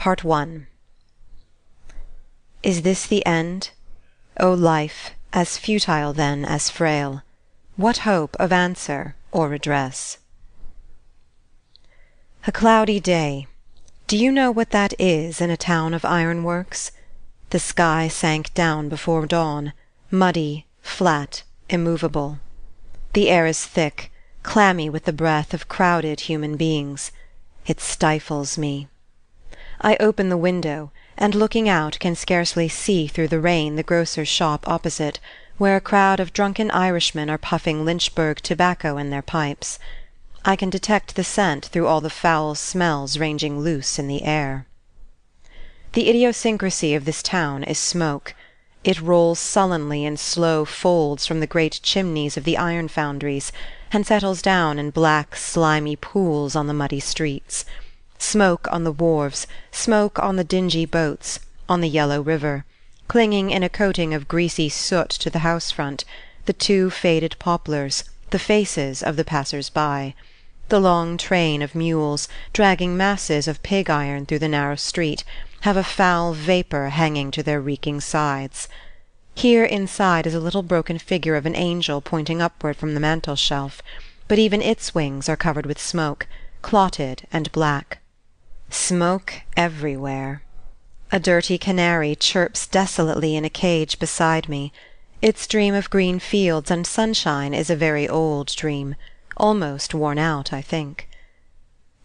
Part 1. Is this the end? O life, as futile then as frail, what hope of answer or redress? A cloudy day. Do you know what that is in a town of ironworks? The sky sank down before dawn, muddy, flat, immovable. The air is thick, clammy with the breath of crowded human beings. It stifles me. I open the window, and looking out can scarcely see through the rain the grocer's shop opposite, where a crowd of drunken Irishmen are puffing Lynchburg tobacco in their pipes. I can detect the scent through all the foul smells ranging loose in the air. The idiosyncrasy of this town is smoke. It rolls sullenly in slow folds from the great chimneys of the iron foundries, and settles down in black, slimy pools on the muddy streets. Smoke on the wharves, smoke on the dingy boats, on the yellow river, clinging in a coating of greasy soot to the house front, the two faded poplars, the faces of the passers-by, the long train of mules, dragging masses of pig-iron through the narrow street, have a foul vapour hanging to their reeking sides. Here inside is a little broken figure of an angel pointing upward from the mantel-shelf, but even its wings are covered with smoke, clotted and black. Smoke everywhere. A dirty canary chirps desolately in a cage beside me. Its dream of green fields and sunshine is a very old dream, almost worn out, I think.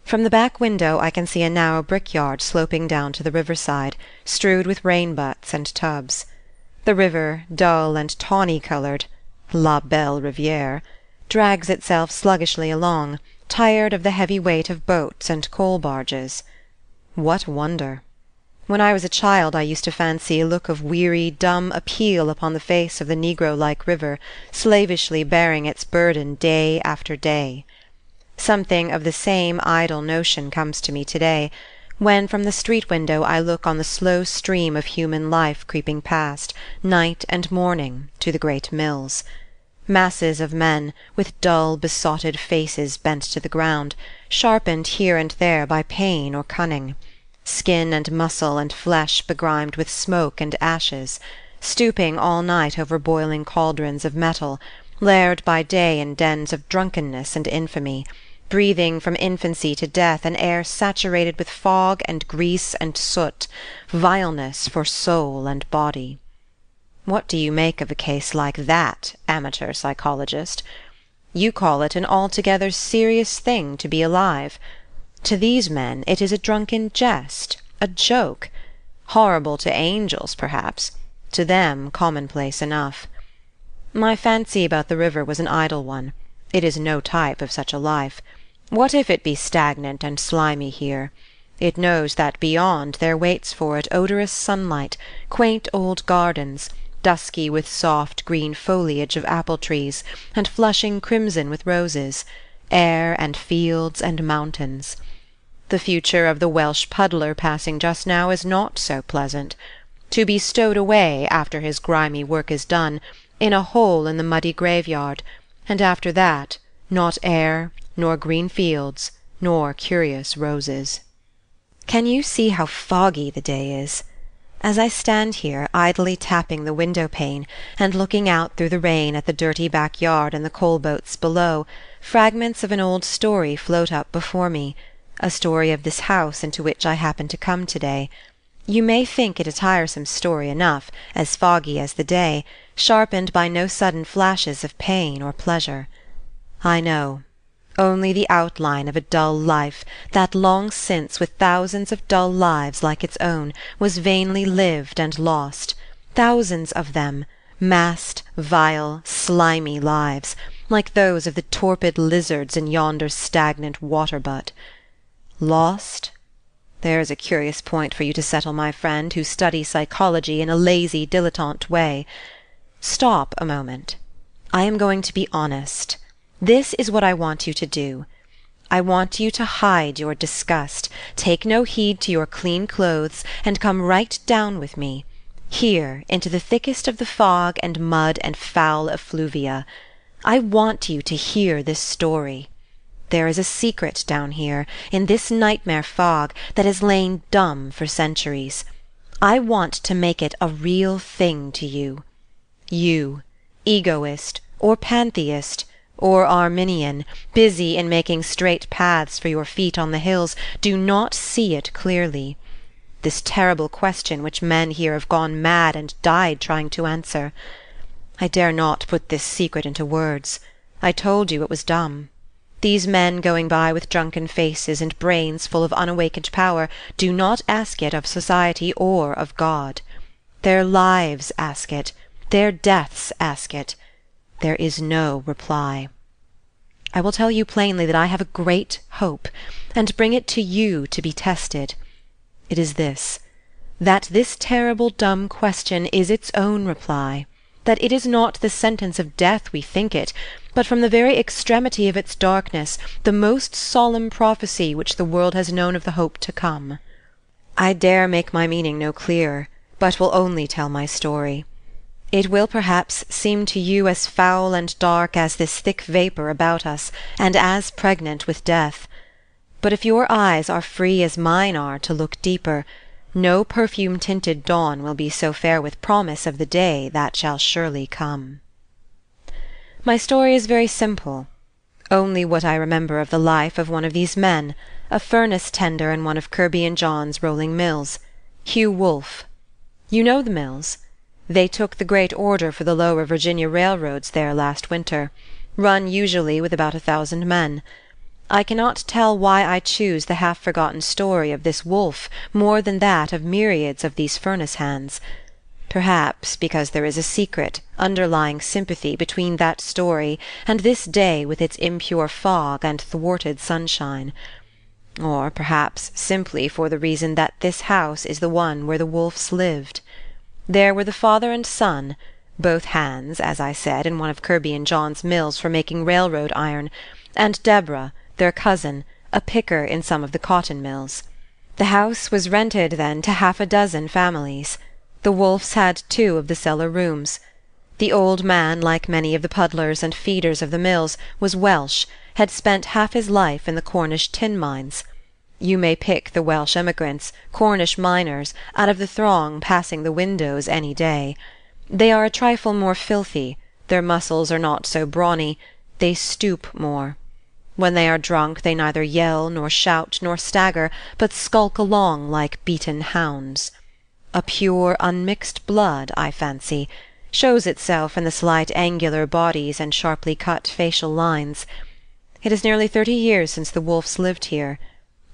From the back window I can see a narrow brickyard sloping down to the riverside, strewed with rain-butts and tubs. The river, dull and tawny-coloured, la belle rivière, drags itself sluggishly along, tired of the heavy weight of boats and coal-barges. What wonder? When I was a child I used to fancy a look of weary, dumb appeal upon the face of the negro-like river, slavishly bearing its burden day after day. Something of the same idle notion comes to me to-day, when from the street window I look on the slow stream of human life creeping past, night and morning, to the great mills. Masses of men, with dull, besotted faces bent to the ground, sharpened here and there by pain or cunning, skin and muscle and flesh begrimed with smoke and ashes, stooping all night over boiling cauldrons of metal, laired by day in dens of drunkenness and infamy, breathing from infancy to death an air saturated with fog and grease and soot, vileness for soul and body. What do you make of a case like that, amateur psychologist? You call it an altogether serious thing to be alive. To these men it is a drunken jest, a joke, horrible to angels, perhaps, to them commonplace enough. My fancy about the river was an idle one. It is no type of such a life. What if it be stagnant and slimy here? It knows that beyond there waits for it odorous sunlight, quaint old gardens, dusky with soft green foliage of apple-trees, and flushing crimson with roses, air and fields and mountains. The future of the Welsh puddler passing just now is not so pleasant. To be stowed away, after his grimy work is done, in a hole in the muddy graveyard, and after that, not air, nor green fields, nor curious roses. Can you see how foggy the day is? As I stand here, idly tapping the window-pane, and looking out through the rain at the dirty backyard and the coal-boats below, fragments of an old story float up before me, a story of this house into which I happened to come to-day. You may think it a tiresome story enough, as foggy as the day, sharpened by no sudden flashes of pain or pleasure. I know. Only the outline of a dull life, that long since with thousands of dull lives like its own was vainly lived and lost, thousands of them, massed, vile, slimy lives, like those of the torpid lizards in yonder stagnant water-butt. Lost? There is a curious point for you to settle, my friend, who study psychology in a lazy, dilettante way. Stop a moment. I am going to be honest. This is what I want you to do. I want you to hide your disgust, take no heed to your clean clothes, and come right down with me, here into the thickest of the fog and mud and foul effluvia. I want you to hear this story. There is a secret down here, in this nightmare fog, that has lain dumb for centuries. I want to make it a real thing to you. You, egoist, or pantheist, or Arminian, busy in making straight paths for your feet on the hills, do not see it clearly. This terrible question which men here have gone mad and died trying to answer. I dare not put this secret into words. I told you it was dumb. These men going by with drunken faces and brains full of unawakened power do not ask it of society or of God. Their lives ask it. Their deaths ask it. There is no reply. I will tell you plainly that I have a great hope, and bring it to you to be tested. It is this, that this terrible dumb question is its own reply, that it is not the sentence of death we think it, but from the very extremity of its darkness, the most solemn prophecy which the world has known of the hope to come. I dare make my meaning no clearer, but will only tell my story. It will perhaps seem to you as foul and dark as this thick vapour about us, and as pregnant with death. But if your eyes are free as mine are to look deeper, no perfume-tinted dawn will be so fair with promise of the day that shall surely come. My story is very simple, only what I remember of the life of one of these men, a furnace tender in one of Kirby and John's rolling mills, Hugh Wolfe. You know the mills? They took the great order for the lower Virginia railroads there last winter, run usually with about 1,000 men. I cannot tell why I choose the half-forgotten story of this Wolfe more than that of myriads of these furnace hands. Perhaps because there is a secret, underlying sympathy between that story and this day with its impure fog and thwarted sunshine. Or perhaps simply for the reason that this house is the one where the Wolfes lived. There were the father and son, both hands, as I said, in one of Kirby and John's mills for making railroad iron, and Deborah, their cousin, a picker in some of the cotton mills. The house was rented then to 6 families. The Wolfes had 2 of the cellar rooms. The old man, like many of the puddlers and feeders of the mills, was Welsh, had spent half his life in the Cornish tin mines. You may pick the Welsh emigrants, Cornish miners, out of the throng passing the windows any day. They are a trifle more filthy, their muscles are not so brawny, they stoop more. When they are drunk they neither yell, nor shout, nor stagger, but skulk along like beaten hounds. A pure, unmixed blood, I fancy, shows itself in the slight angular bodies and sharply cut facial lines. It is nearly 30 years since the Wolfes lived here.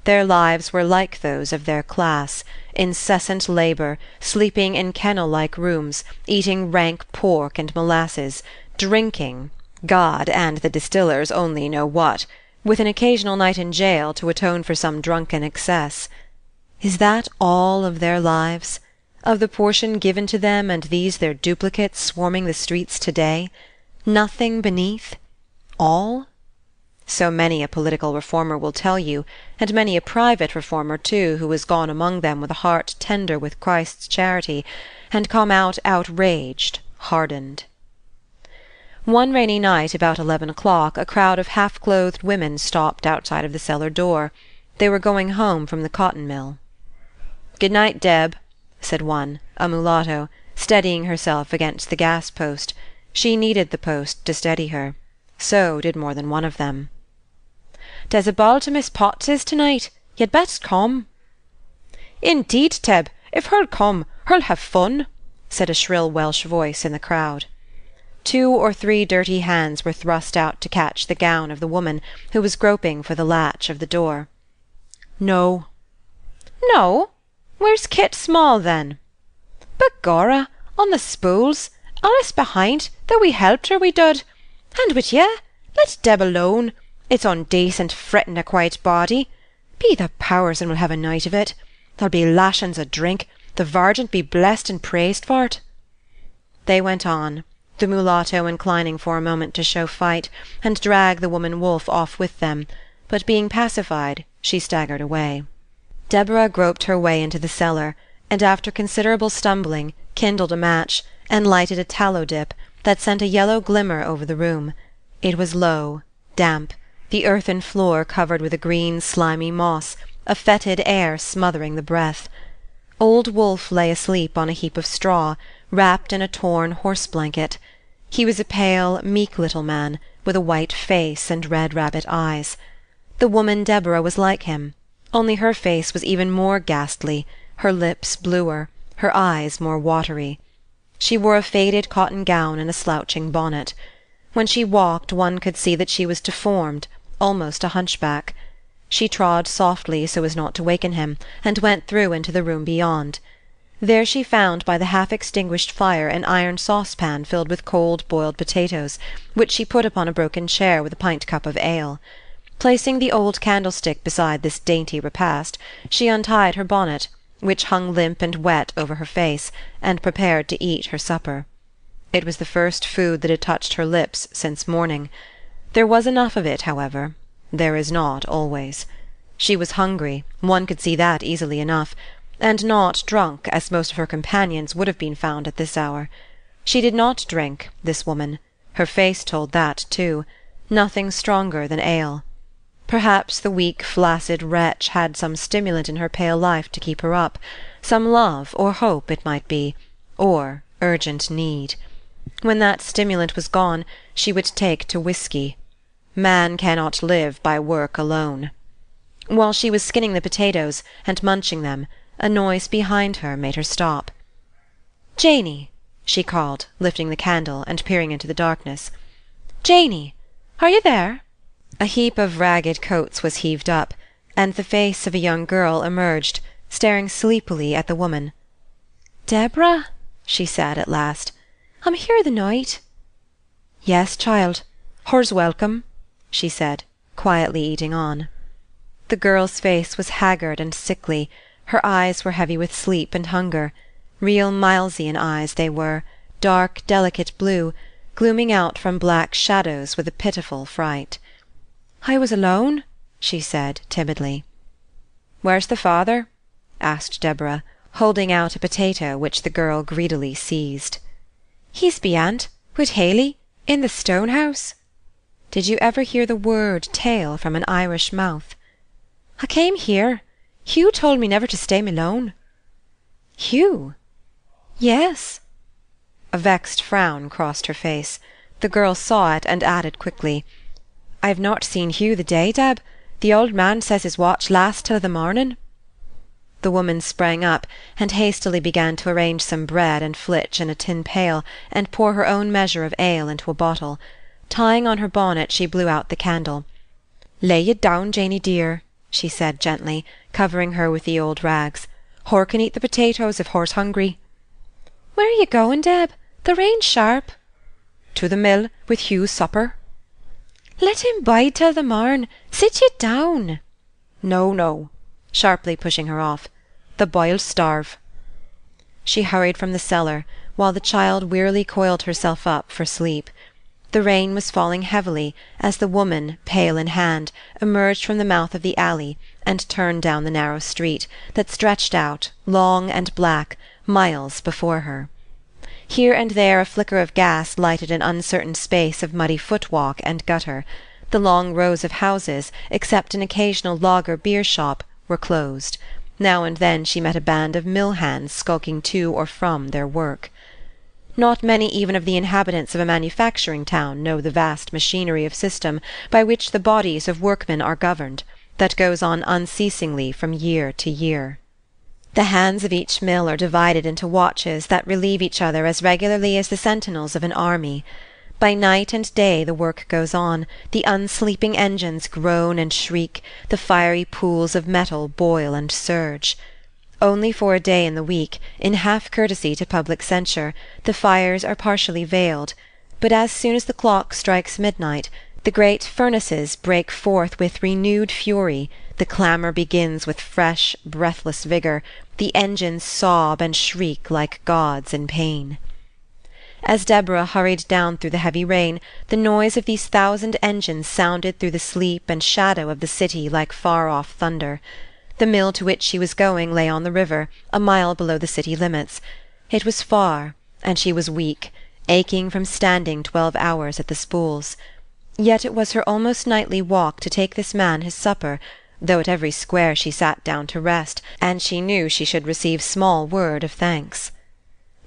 Their lives were like those of their class, incessant labour, sleeping in kennel-like rooms, eating rank pork and molasses, drinking, God and the distillers only know what, with an occasional night in jail to atone for some drunken excess. Is that all of their lives? Of the portion given to them and these their duplicates swarming the streets to-day? Nothing beneath? All? So many a political reformer will tell you, and many a private reformer too, who has gone among them with a heart tender with Christ's charity, and come out outraged, hardened. One rainy night about 11 o'clock a crowd of half-clothed women stopped outside of the cellar door. They were going home from the cotton mill. "Good night, Deb," said one, a mulatto, steadying herself against the gas-post. She needed the post to steady her. So did more than one of them. "There's a ball to Miss Potts's to-night. You'd best come." "Indeed, Teb, if her'll come, her'll have fun," said a shrill Welsh voice in the crowd. 2 or 3 dirty hands were thrust out to catch the gown of the woman, who was groping for the latch of the door. "No." "No? Where's Kit Small, then?" "Begorra, on the spools. Alice behind, though we helped her, we dud. And wid ye, let Deb alone. It's undacent fretting a quiet body. Be the powers, and we'll have a night of it. There'll be lashins o' drink. The Vargin be blessed and praised for't." They went on, the mulatto inclining for a moment to show fight, and drag the woman Wolfe off with them, but being pacified, she staggered away. Deborah groped her way into the cellar, and after considerable stumbling, kindled a match, and lighted a tallow dip, that sent a yellow glimmer over the room. It was low, damp, the earthen floor covered with a green, slimy moss, a fetid air smothering the breath. Old Wolfe lay asleep on a heap of straw, wrapped in a torn horse-blanket. He was a pale, meek little man, with a white face and red rabbit eyes. The woman Deborah was like him, only her face was even more ghastly, her lips bluer, her eyes more watery. She wore a faded cotton gown and a slouching bonnet. When she walked, one could see that she was deformed, almost a hunchback. She trod softly so as not to waken him, and went through into the room beyond. There she found by the half-extinguished fire an iron saucepan filled with cold boiled potatoes, which she put upon a broken chair with a pint-cup of ale. Placing the old candlestick beside this dainty repast, she untied her bonnet, which hung limp and wet over her face, and prepared to eat her supper. It was the first food that had touched her lips since morning. There was enough of it, however. There is not always. She was hungry, one could see that easily enough, and not drunk, as most of her companions would have been found at this hour. She did not drink, this woman. Her face told that, too. Nothing stronger than ale. Perhaps the weak, flaccid wretch had some stimulant in her pale life to keep her up, some love or hope, it might be, or urgent need. When that stimulant was gone, she would take to whiskey. Man cannot live by work alone. While she was skinning the potatoes and munching them, a noise behind her made her stop. "Janey," she called, lifting the candle and peering into the darkness. "Janey, are you there?" A heap of ragged coats was heaved up, and the face of a young girl emerged, staring sleepily at the woman. "Deborah," she said at last, "I'm here the night." "Yes, child, her's welcome," she said, quietly eating on. The girl's face was haggard and sickly, her eyes were heavy with sleep and hunger. Real Milesian eyes they were, dark, delicate blue, glooming out from black shadows with a pitiful fright. "I was alone," she said timidly. "Where's the father?" asked Deborah, holding out a potato which the girl greedily seized. "He's beyant, wid Haley, in the stone house." Did you ever hear the word tale from an Irish mouth? "I came here. Hugh told me never to stay me alone." "Hugh?" "Yes." A vexed frown crossed her face. The girl saw it and added quickly, "I've not seen Hugh the day, Deb. The old man says his watch lasts till the morning." The woman sprang up, and hastily began to arrange some bread and flitch in a tin pail, and pour her own measure of ale into a bottle. Tying on her bonnet, she blew out the candle. "Lay ye down, Janey dear," she said gently, covering her with the old rags. "Hor can eat the potatoes if hor's hungry." "Where are you going, Deb? The rain's sharp." "To the mill, with Hugh's supper." "Let him bide till the morn. Sit ye down." "No, no," sharply pushing her off. "The boy'll starve." She hurried from the cellar, while the child wearily coiled herself up for sleep. The rain was falling heavily as the woman, pail in hand, emerged from the mouth of the alley and turned down the narrow street that stretched out, long and black, miles before her. Here and there a flicker of gas lighted an uncertain space of muddy footwalk and gutter. The long rows of houses, except an occasional lager beer shop, were closed. Now and then she met a band of mill hands skulking to or from their work. Not many even of the inhabitants of a manufacturing town know the vast machinery of system by which the bodies of workmen are governed, that goes on unceasingly from year to year. The hands of each mill are divided into watches that relieve each other as regularly as the sentinels of an army. By night and day the work goes on, the unsleeping engines groan and shriek, the fiery pools of metal boil and surge. Only for a day in the week, in half-courtesy to public censure, the fires are partially veiled, but as soon as the clock strikes midnight, the great furnaces break forth with renewed fury, the clamour begins with fresh, breathless vigour, the engines sob and shriek like gods in pain. As Deborah hurried down through the heavy rain, the noise of these 1,000 engines sounded through the sleep and shadow of the city like far-off thunder. The mill to which she was going lay on the river, a mile below the city limits. It was far, and she was weak, aching from standing 12 hours at the spools. Yet it was her almost nightly walk to take this man his supper, though at every square she sat down to rest, and she knew she should receive small word of thanks.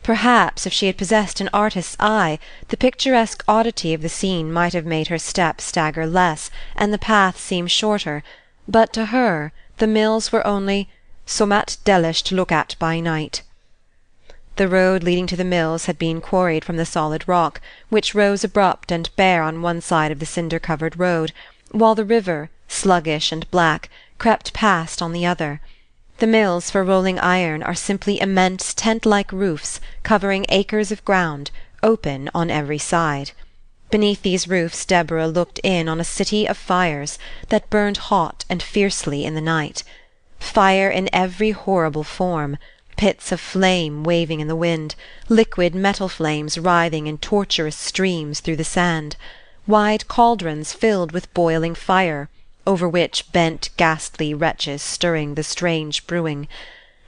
Perhaps if she had possessed an artist's eye, the picturesque oddity of the scene might have made her step stagger less, and the path seem shorter, but to her the mills were only "summat dellish to look at by night." The road leading to the mills had been quarried from the solid rock, which rose abrupt and bare on one side of the cinder-covered road, while the river, sluggish and black, crept past on the other. The mills for rolling iron are simply immense tent-like roofs covering acres of ground, open on every side. Beneath these roofs Deborah looked in on a city of fires that burned hot and fiercely in the night. Fire in every horrible form, pits of flame waving in the wind, liquid metal flames writhing in tortuous streams through the sand, wide cauldrons filled with boiling fire, over which bent ghastly wretches stirring the strange brewing,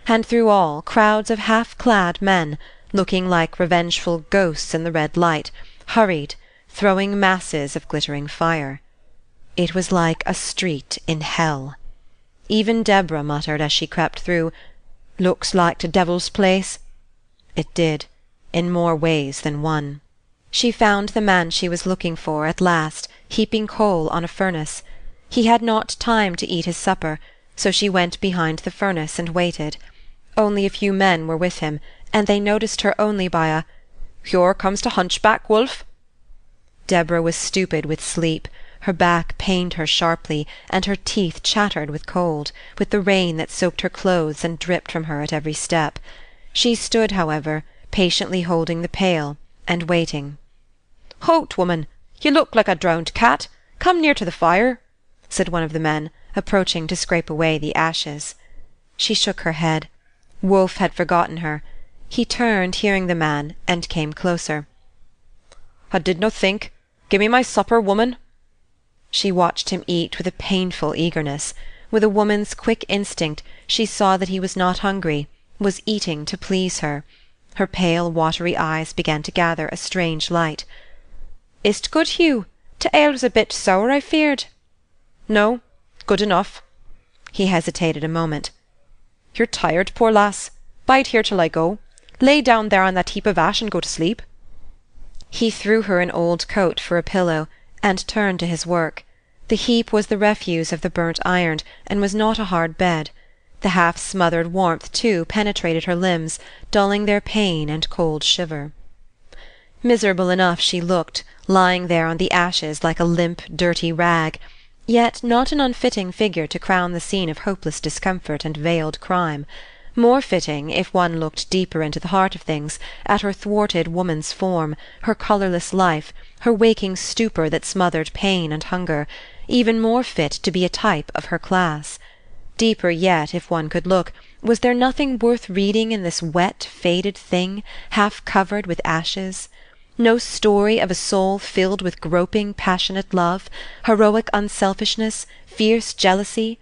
and through all crowds of half-clad men, looking like revengeful ghosts in the red light, hurried, throwing masses of glittering fire. It was like a street in hell. Even Deborah muttered as she crept through, "Looks like the devil's place." It did, in more ways than one. She found the man she was looking for at last, heaping coal on a furnace. He had not time to eat his supper, so she went behind the furnace and waited. Only a few men were with him, and they noticed her only by a "Here comes the hunchback, Wolfe." Deborah was stupid with sleep. Her back pained her sharply, and her teeth chattered with cold, with the rain that soaked her clothes and dripped from her at every step. She stood, however, patiently holding the pail, and waiting. "Hout, woman! You look like a drowned cat. Come near to the fire," said one of the men, approaching to scrape away the ashes. She shook her head. Wolfe had forgotten her. He turned, hearing the man, and came closer. "I did no think. Give me my supper, woman." She watched him eat with a painful eagerness. With a woman's quick instinct she saw that he was not hungry, was eating to please her. Her pale, watery eyes began to gather a strange light. "Is't good, Hugh? T' ale was a bit sour, I feared." "No, good enough." He hesitated a moment. "You're tired, poor lass. Bide here till I go. Lay down there on that heap of ash and go to sleep." He threw her an old coat for a pillow, and turned to his work. The heap was the refuse of the burnt iron, and was not a hard bed. The half-smothered warmth, too, penetrated her limbs, dulling their pain and cold shiver. Miserable enough she looked, lying there on the ashes like a limp, dirty rag, yet not an unfitting figure to crown the scene of hopeless discomfort and veiled crime. More fitting, if one looked deeper into the heart of things, at her thwarted woman's form, her colourless life, her waking stupor that smothered pain and hunger, even more fit to be a type of her class. Deeper yet, if one could look, was there nothing worth reading in this wet, faded thing, half covered with ashes? No story of a soul filled with groping, passionate love, heroic unselfishness, fierce jealousy?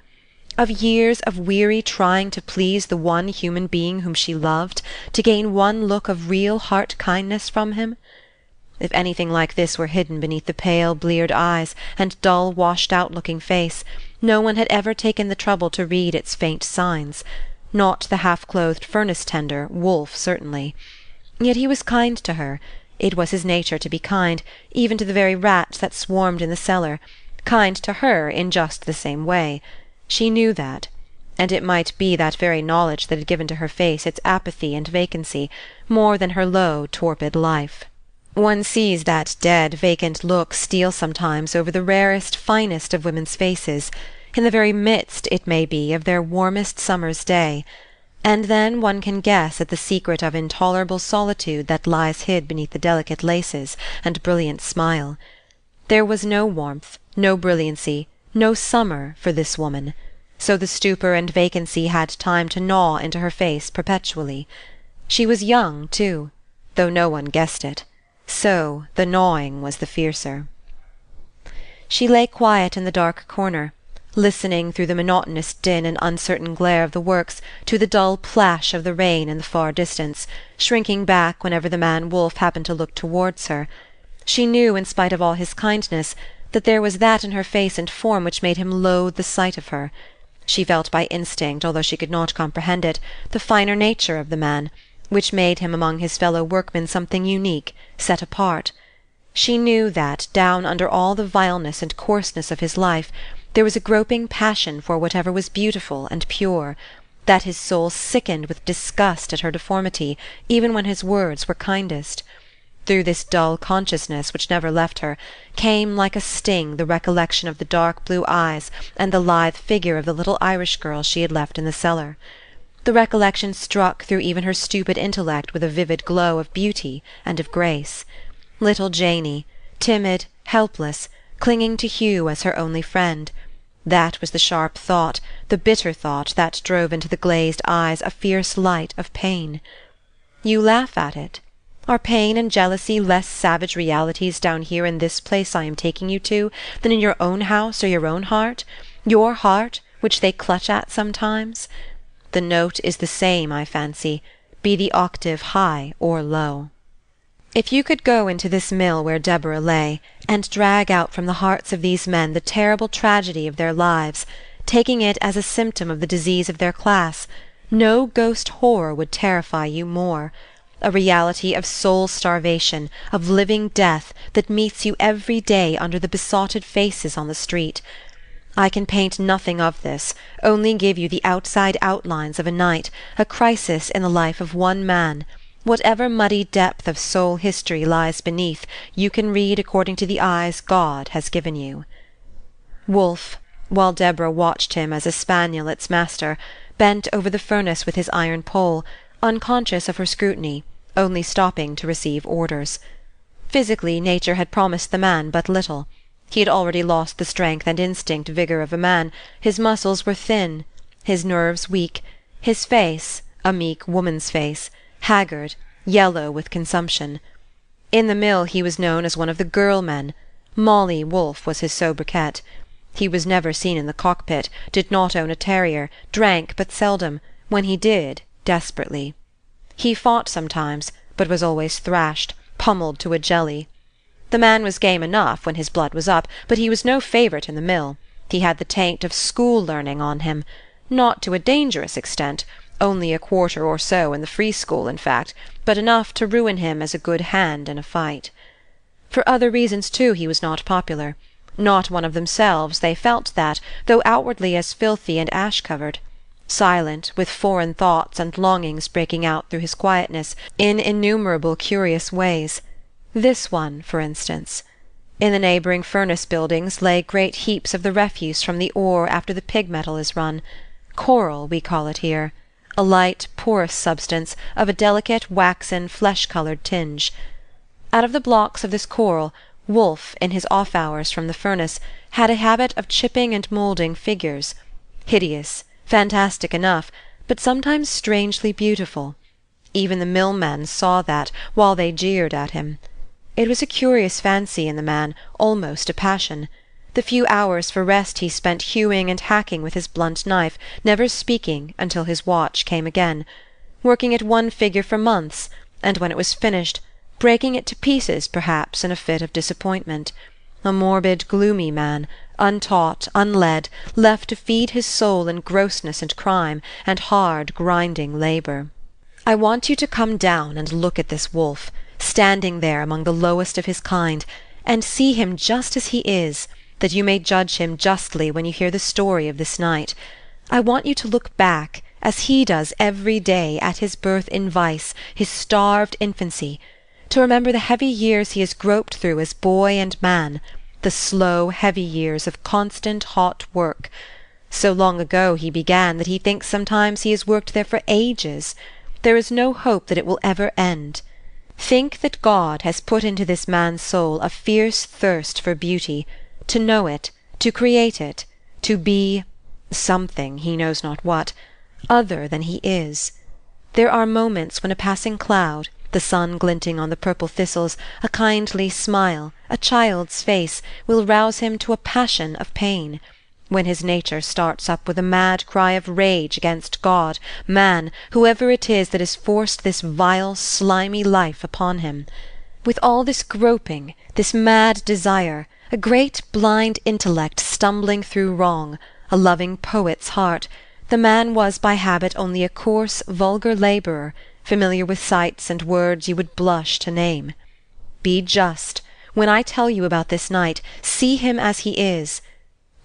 Of years of weary trying to please the one human being whom she loved, to gain one look of real heart-kindness from him? If anything like this were hidden beneath the pale, bleared eyes and dull, washed-out-looking face, no one had ever taken the trouble to read its faint signs. Not the half-clothed furnace-tender, Wolfe, certainly. Yet he was kind to her. It was his nature to be kind, even to the very rats that swarmed in the cellar, kind to her in just the same way. She knew that, and it might be that very knowledge that had given to her face its apathy and vacancy, more than her low, torpid life. One sees that dead, vacant look steal sometimes over the rarest, finest of women's faces, in the very midst, it may be, of their warmest summer's day, and then one can guess at the secret of intolerable solitude that lies hid beneath the delicate laces and brilliant smile. There was no warmth, no brilliancy, no summer for this woman, so the stupor and vacancy had time to gnaw into her face perpetually. She was young, too, though no one guessed it, so the gnawing was the fiercer. She lay quiet in the dark corner, listening through the monotonous din and uncertain glare of the works to the dull plash of the rain in the far distance, shrinking back whenever the man Wolfe happened to look towards her. She knew, in spite of all his kindness, that there was that in her face and form which made him loathe the sight of her. She felt by instinct, although she could not comprehend it, the finer nature of the man, which made him among his fellow workmen something unique, set apart. She knew that, down under all the vileness and coarseness of his life, there was a groping passion for whatever was beautiful and pure, that his soul sickened with disgust at her deformity, even when his words were kindest. Through this dull consciousness, which never left her, came like a sting the recollection of the dark blue eyes and the lithe figure of the little Irish girl she had left in the cellar. The recollection struck through even her stupid intellect with a vivid glow of beauty and of grace. Little Janey, timid, helpless, clinging to Hugh as her only friend. That was the sharp thought, the bitter thought, that drove into the glazed eyes a fierce light of pain. You laugh at it. Are pain and jealousy less savage realities down here in this place I am taking you to than in your own house or your own heart? Your heart, which they clutch at sometimes? The note is the same, I fancy, be the octave high or low. If you could go into this mill where Deborah lay, and drag out from the hearts of these men the terrible tragedy of their lives, taking it as a symptom of the disease of their class, no ghost horror would terrify you more. A reality of soul-starvation, of living death, that meets you every day under the besotted faces on the street. I can paint nothing of this, only give you the outside outlines of a night, a crisis in the life of one man. Whatever muddy depth of soul history lies beneath, you can read according to the eyes God has given you. Wolfe, while Deborah watched him as a spaniel its master, bent over the furnace with his iron pole, unconscious of her scrutiny, only stopping to receive orders. Physically, nature had promised the man but little. He had already lost the strength and instinct vigour of a man, his muscles were thin, his nerves weak, his face, a meek woman's face, haggard, yellow with consumption. In the mill he was known as one of the girl-men. Molly Wolfe was his sobriquet. He was never seen in the cockpit, did not own a terrier, drank but seldom, when he did, desperately. He fought sometimes, but was always thrashed, pummelled to a jelly. The man was game enough when his blood was up, but he was no favourite in the mill. He had the taint of school-learning on him, not to a dangerous extent, only a quarter or so in the free school, in fact, but enough to ruin him as a good hand in a fight. For other reasons, too, he was not popular. Not one of themselves, they felt that, though outwardly as filthy and ash-covered. Silent, with foreign thoughts and longings breaking out through his quietness in innumerable curious ways. This one, for instance. In the neighbouring furnace buildings lay great heaps of the refuse from the ore after the pig metal is run. Coral, we call it here. A light, porous substance, of a delicate, waxen, flesh-coloured tinge. Out of the blocks of this coral, Wolfe, in his off-hours from the furnace, had a habit of chipping and moulding figures, hideous, fantastic enough, but sometimes strangely beautiful. Even the mill-men saw that, while they jeered at him. It was a curious fancy in the man, almost a passion. The few hours for rest he spent hewing and hacking with his blunt knife, never speaking until his watch came again, working at one figure for months, and when it was finished, breaking it to pieces perhaps in a fit of disappointment. A morbid, gloomy man, untaught, unled, left to feed his soul in grossness and crime, and hard, grinding labour. I want you to come down and look at this Wolfe, standing there among the lowest of his kind, and see him just as he is, that you may judge him justly when you hear the story of this night. I want you to look back, as he does every day, at his birth in vice, his starved infancy, to remember the heavy years he has groped through as boy and man, the slow, heavy years of constant hot work. So long ago he began that he thinks sometimes he has worked there for ages. There is no hope that it will ever end. Think that God has put into this man's soul a fierce thirst for beauty, to know it, to create it, to be something, he knows not what, other than he is. There are moments when a passing cloud, the sun glinting on the purple thistles, a kindly smile, a child's face, will rouse him to a passion of pain, when his nature starts up with a mad cry of rage against God, man, whoever it is that has forced this vile, slimy life upon him. With all this groping, this mad desire, A great blind intellect stumbling through wrong, a loving poet's heart, the man was by habit only a coarse, vulgar labourer, familiar with sights and words you would blush to name. Be just. When I tell you about this night, see him as he is.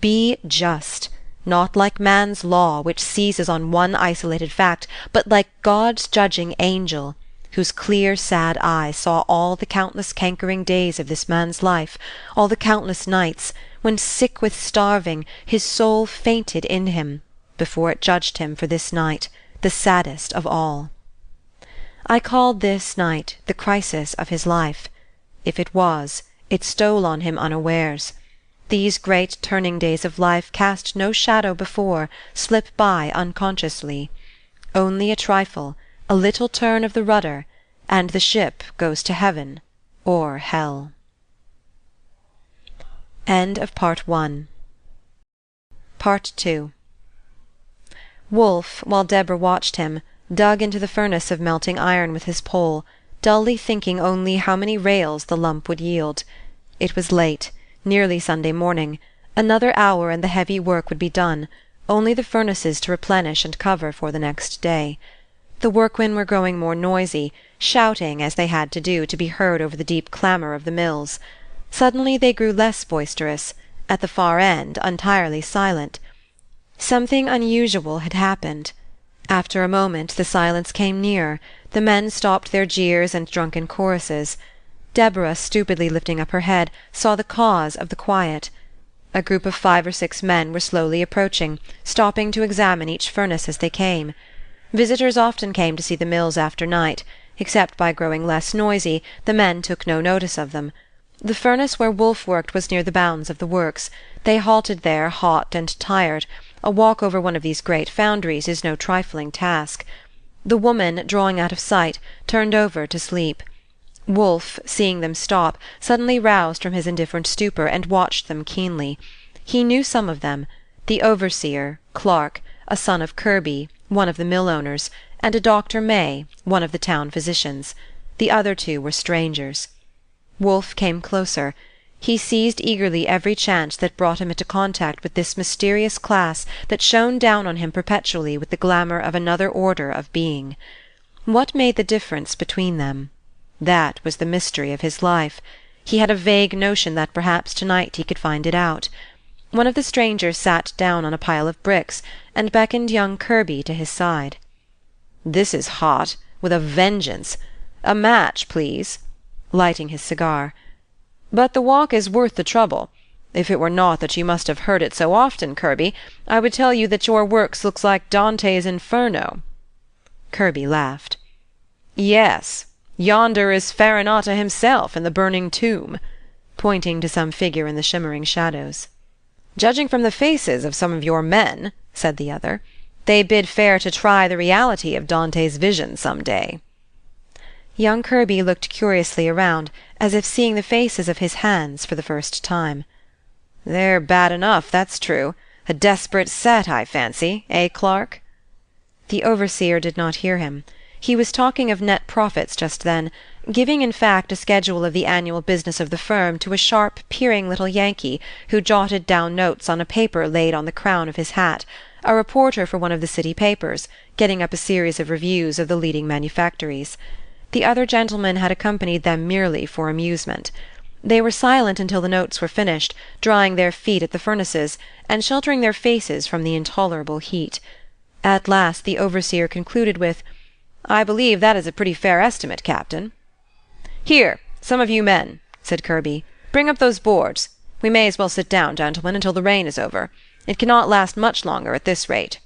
Be just, not like man's law, which seizes on one isolated fact, but like God's judging angel, whose clear, sad eye saw all the countless cankering days of this man's life, all the countless nights, when, sick with starving, his soul fainted in him, before it judged him for this night, the saddest of all. I called this night the crisis of his life. If it was, it stole on him unawares. These great turning days of life cast no shadow before, slip by unconsciously. Only a trifle, a little turn of the rudder, and the ship goes to heaven or hell. End of Part 1. Part 2. Wolfe, while Deborah watched him, dug into the furnace of melting iron with his pole, dully thinking only how many rails the lump would yield. It was late, nearly Sunday morning. Another hour and the heavy work would be done, only the furnaces to replenish and cover for the next day. The workmen were growing more noisy, shouting, as they had to do, to be heard over the deep clamour of the mills. Suddenly they grew less boisterous, at the far end entirely silent. Something unusual had happened. After a moment the silence came nearer, the men stopped their jeers and drunken choruses. Deborah, stupidly lifting up her head, saw the cause of the quiet. A group of 5 or 6 men were slowly approaching, stopping to examine each furnace as they came. Visitors often came to see the mills after night. Except by growing less noisy, the men took no notice of them. The furnace where Wolfe worked was near the bounds of the works. They halted there, hot and tired. A walk over one of these great foundries is no trifling task. The woman, drawing out of sight, turned over to sleep. Wolfe, seeing them stop, suddenly roused from his indifferent stupor and watched them keenly. He knew some of them: the overseer, Clark, a son of Kirby, one of the mill owners, and a Dr. May, one of the town physicians. The other 2 were strangers. Wolfe came closer. He seized eagerly every chance that brought him into contact with this mysterious class that shone down on him perpetually with the glamour of another order of being. What made the difference between them? That was the mystery of his life. He had a vague notion that perhaps tonight he could find it out. One of the strangers sat down on a pile of bricks, and beckoned young Kirby to his side. "This is hot, with a vengeance. A match, please," lighting his cigar. "But the walk is worth the trouble. If it were not that you must have heard it so often, Kirby, I would tell you that your works looks like Dante's Inferno." Kirby laughed. "Yes, yonder is Farinata himself in the burning tomb," pointing to some figure in the shimmering shadows. "Judging from the faces of some of your men," said the other, "they bid fair to try the reality of Dante's vision some day." Young Kirby looked curiously around, as if seeing the faces of his hands for the first time. "They're bad enough, that's true. A desperate set, I fancy, eh, Clark?" The overseer did not hear him. He was talking of net profits just then, giving in fact a schedule of the annual business of the firm to a sharp, peering little Yankee, who jotted down notes on a paper laid on the crown of his hat, a reporter for one of the city papers, getting up a series of reviews of the leading manufactories. The other gentlemen had accompanied them merely for amusement. They were silent until the notes were finished, drying their feet at the furnaces, and sheltering their faces from the intolerable heat. At last the overseer concluded with, "I believe that is a pretty fair estimate, Captain." "Here, some of you men," said Kirby, "bring up those boards. We may as well sit down, gentlemen, until the rain is over. It cannot last much longer at this rate."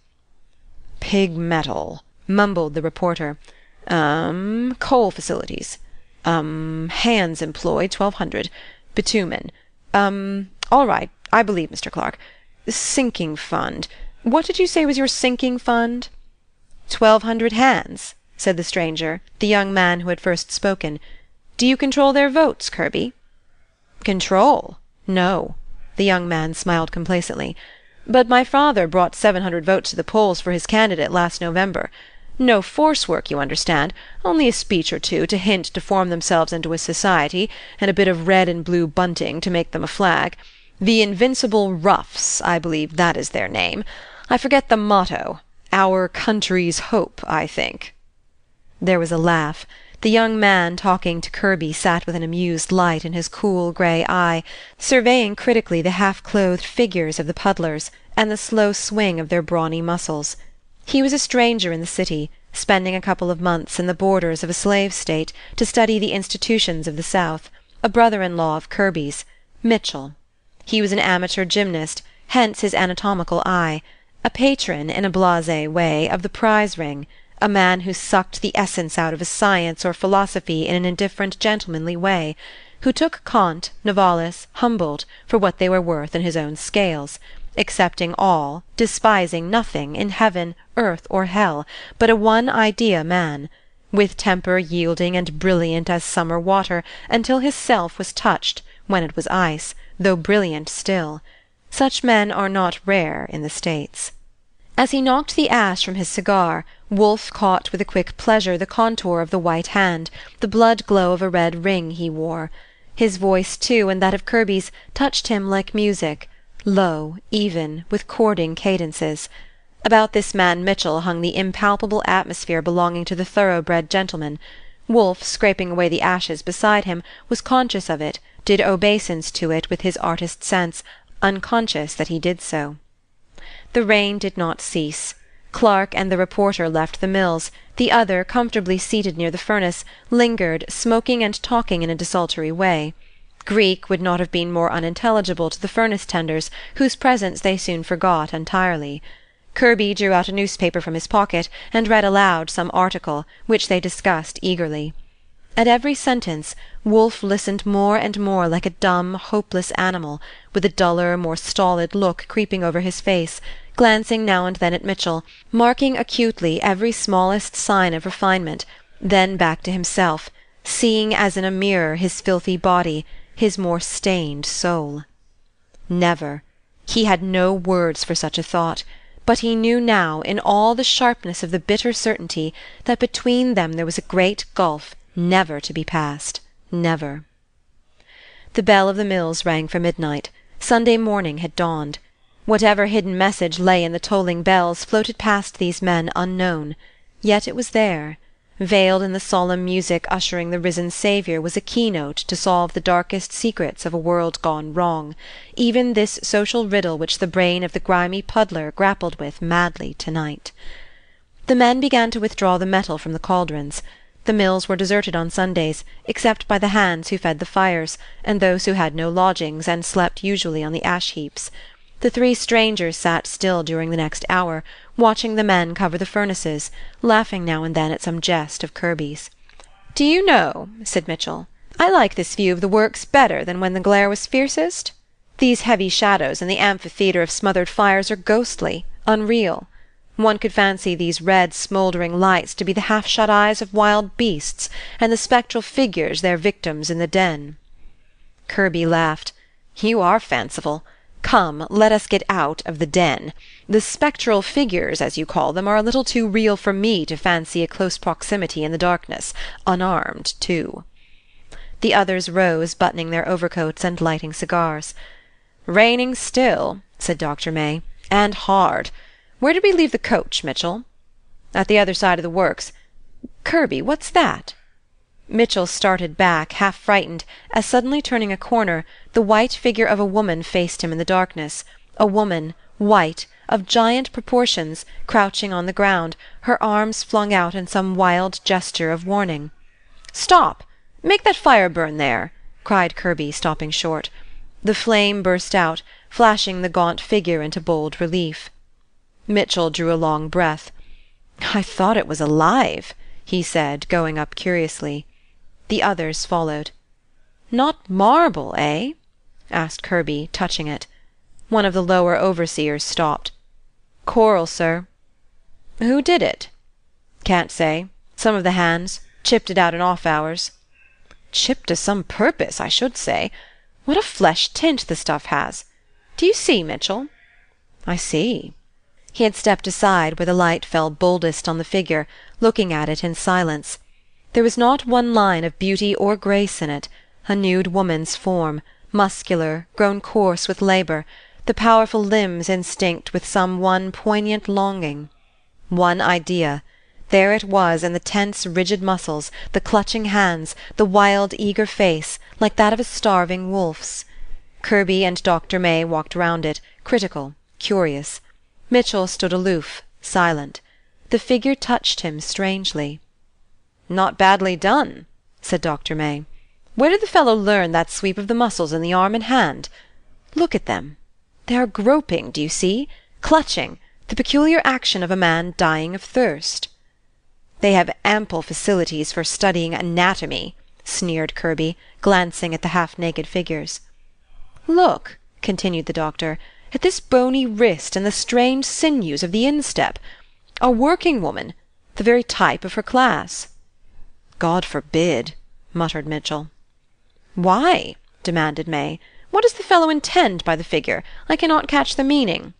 "Pig metal," mumbled the reporter. Coal facilities. Hands employed, 1200. Bitumen. All right, I believe, Mr. Clark. Sinking fund. What did you say was your sinking fund?" 1200 hands," said the stranger, the young man who had first spoken. "Do you control their votes, Kirby?" "Control? No." The young man smiled complacently. "But my father brought 700 votes to the polls for his candidate last November. No force work, you understand, only a speech or two to hint to form themselves into a society, and a bit of red and blue bunting to make them a flag. The Invincible Roughs, I believe that is their name. I forget the motto. Our country's hope, I think." There was a laugh. The young man talking to Kirby sat with an amused light in his cool grey eye, surveying critically the half-clothed figures of the puddlers, and the slow swing of their brawny muscles. He was a stranger in the city, spending a couple of months in the borders of a slave state to study the institutions of the South, a brother-in-law of Kirby's, Mitchell. He was an amateur gymnast, hence his anatomical eye, a patron, in a blasé way, of the prize-ring, a man who sucked the essence out of a science or philosophy in an indifferent gentlemanly way, who took Kant, Novalis, Humboldt, for what they were worth in his own scales, accepting all, despising nothing, in heaven, earth, or hell, but a one-idea man, with temper yielding and brilliant as summer water, until his self was touched, when it was ice, though brilliant still. Such men are not rare in the States. As he knocked the ash from his cigar, Wolfe caught with a quick pleasure the contour of the white hand, the blood-glow of a red ring he wore. His voice, too, and that of Kirby's, touched him like music, low, even, with chording cadences. About this man Mitchell hung the impalpable atmosphere belonging to the thoroughbred gentleman. Wolfe, scraping away the ashes beside him, was conscious of it, did obeisance to it with his artist sense, unconscious that he did so. The rain did not cease. Clark and the reporter left the mills, the other, comfortably seated near the furnace, lingered, smoking and talking in a desultory way. Greek would not have been more unintelligible to the furnace-tenders, whose presence they soon forgot entirely. Kirby drew out a newspaper from his pocket, and read aloud some article, which they discussed eagerly. At every sentence, Wolfe listened more and more like a dumb, hopeless animal, with a duller, more stolid look creeping over his face, glancing now and then at Mitchell, marking acutely every smallest sign of refinement, then back to himself, seeing as in a mirror his filthy body, his more stained soul. Never. He had no words for such a thought, but he knew now, in all the sharpness of the bitter certainty, that between them there was a great gulf, never to be passed, never. The bell of the mills rang for midnight. Sunday morning had dawned. Whatever hidden message lay in the tolling bells floated past these men unknown, yet it was there. Veiled in the solemn music ushering the risen Saviour was a keynote to solve the darkest secrets of a world gone wrong, even this social riddle which the brain of the grimy puddler grappled with madly to-night. The men began to withdraw the metal from the cauldrons. The mills were deserted on Sundays, except by the hands who fed the fires, and those who had no lodgings and slept usually on the ash-heaps. The three strangers sat still during the next hour, watching the men cover the furnaces, laughing now and then at some jest of Kirby's. "Do you know," said Mitchell, "I like this view of the works better than when the glare was fiercest? These heavy shadows and the amphitheatre of smothered fires are ghostly, unreal. One could fancy these red smouldering lights to be the half-shut eyes of wild beasts, and the spectral figures their victims in the den." Kirby laughed. "You are fanciful. Come, let us get out of the den. The spectral figures, as you call them, are a little too real for me to fancy a close proximity in the darkness, unarmed, too." The others rose, buttoning their overcoats and lighting cigars. "Raining still," said Dr. May, "and hard. Where did we leave the coach, Mitchell?" "At the other side of the works. Kirby, what's that?" Mitchell started back, half frightened, as suddenly turning a corner, the white figure of a woman faced him in the darkness, a woman, white, of giant proportions, crouching on the ground, her arms flung out in some wild gesture of warning. "Stop! Make that fire burn there!" cried Kirby, stopping short. The flame burst out, flashing the gaunt figure into bold relief. Mitchell drew a long breath. "I thought it was alive," he said, going up curiously. The others followed. "Not marble, eh?" asked Kirby, touching it. One of the lower overseers stopped. "Coral, sir." "Who did it?" "Can't say. Some of the hands. Chipped it out in off hours." "Chipped to some purpose, I should say. What a flesh tint the stuff has. Do you see, Mitchell?" "I see." He had stepped aside where the light fell boldest on the figure, looking at it in silence. There was not one line of beauty or grace in it, a nude woman's form, muscular, grown coarse with labour, the powerful limbs instinct with some one poignant longing. One idea. There it was in the tense, rigid muscles, the clutching hands, the wild, eager face, like that of a starving wolf's. Kirby and Dr. May walked round it, critical, curious. Mitchell stood aloof, silent. The figure touched him strangely. "Not badly done," said Dr. May. "Where did the fellow learn that sweep of the muscles in the arm and hand? Look at them. They are groping, do you see? Clutching, the peculiar action of a man dying of thirst." "They have ample facilities for studying anatomy," sneered Kirby, glancing at the half-naked figures. "Look," continued the doctor, "at this bony wrist and the strained sinews of the instep. A working woman, the very type of her class." "God forbid," muttered Mitchell. "Why?" demanded May. "What does the fellow intend by the figure? I cannot catch the meaning."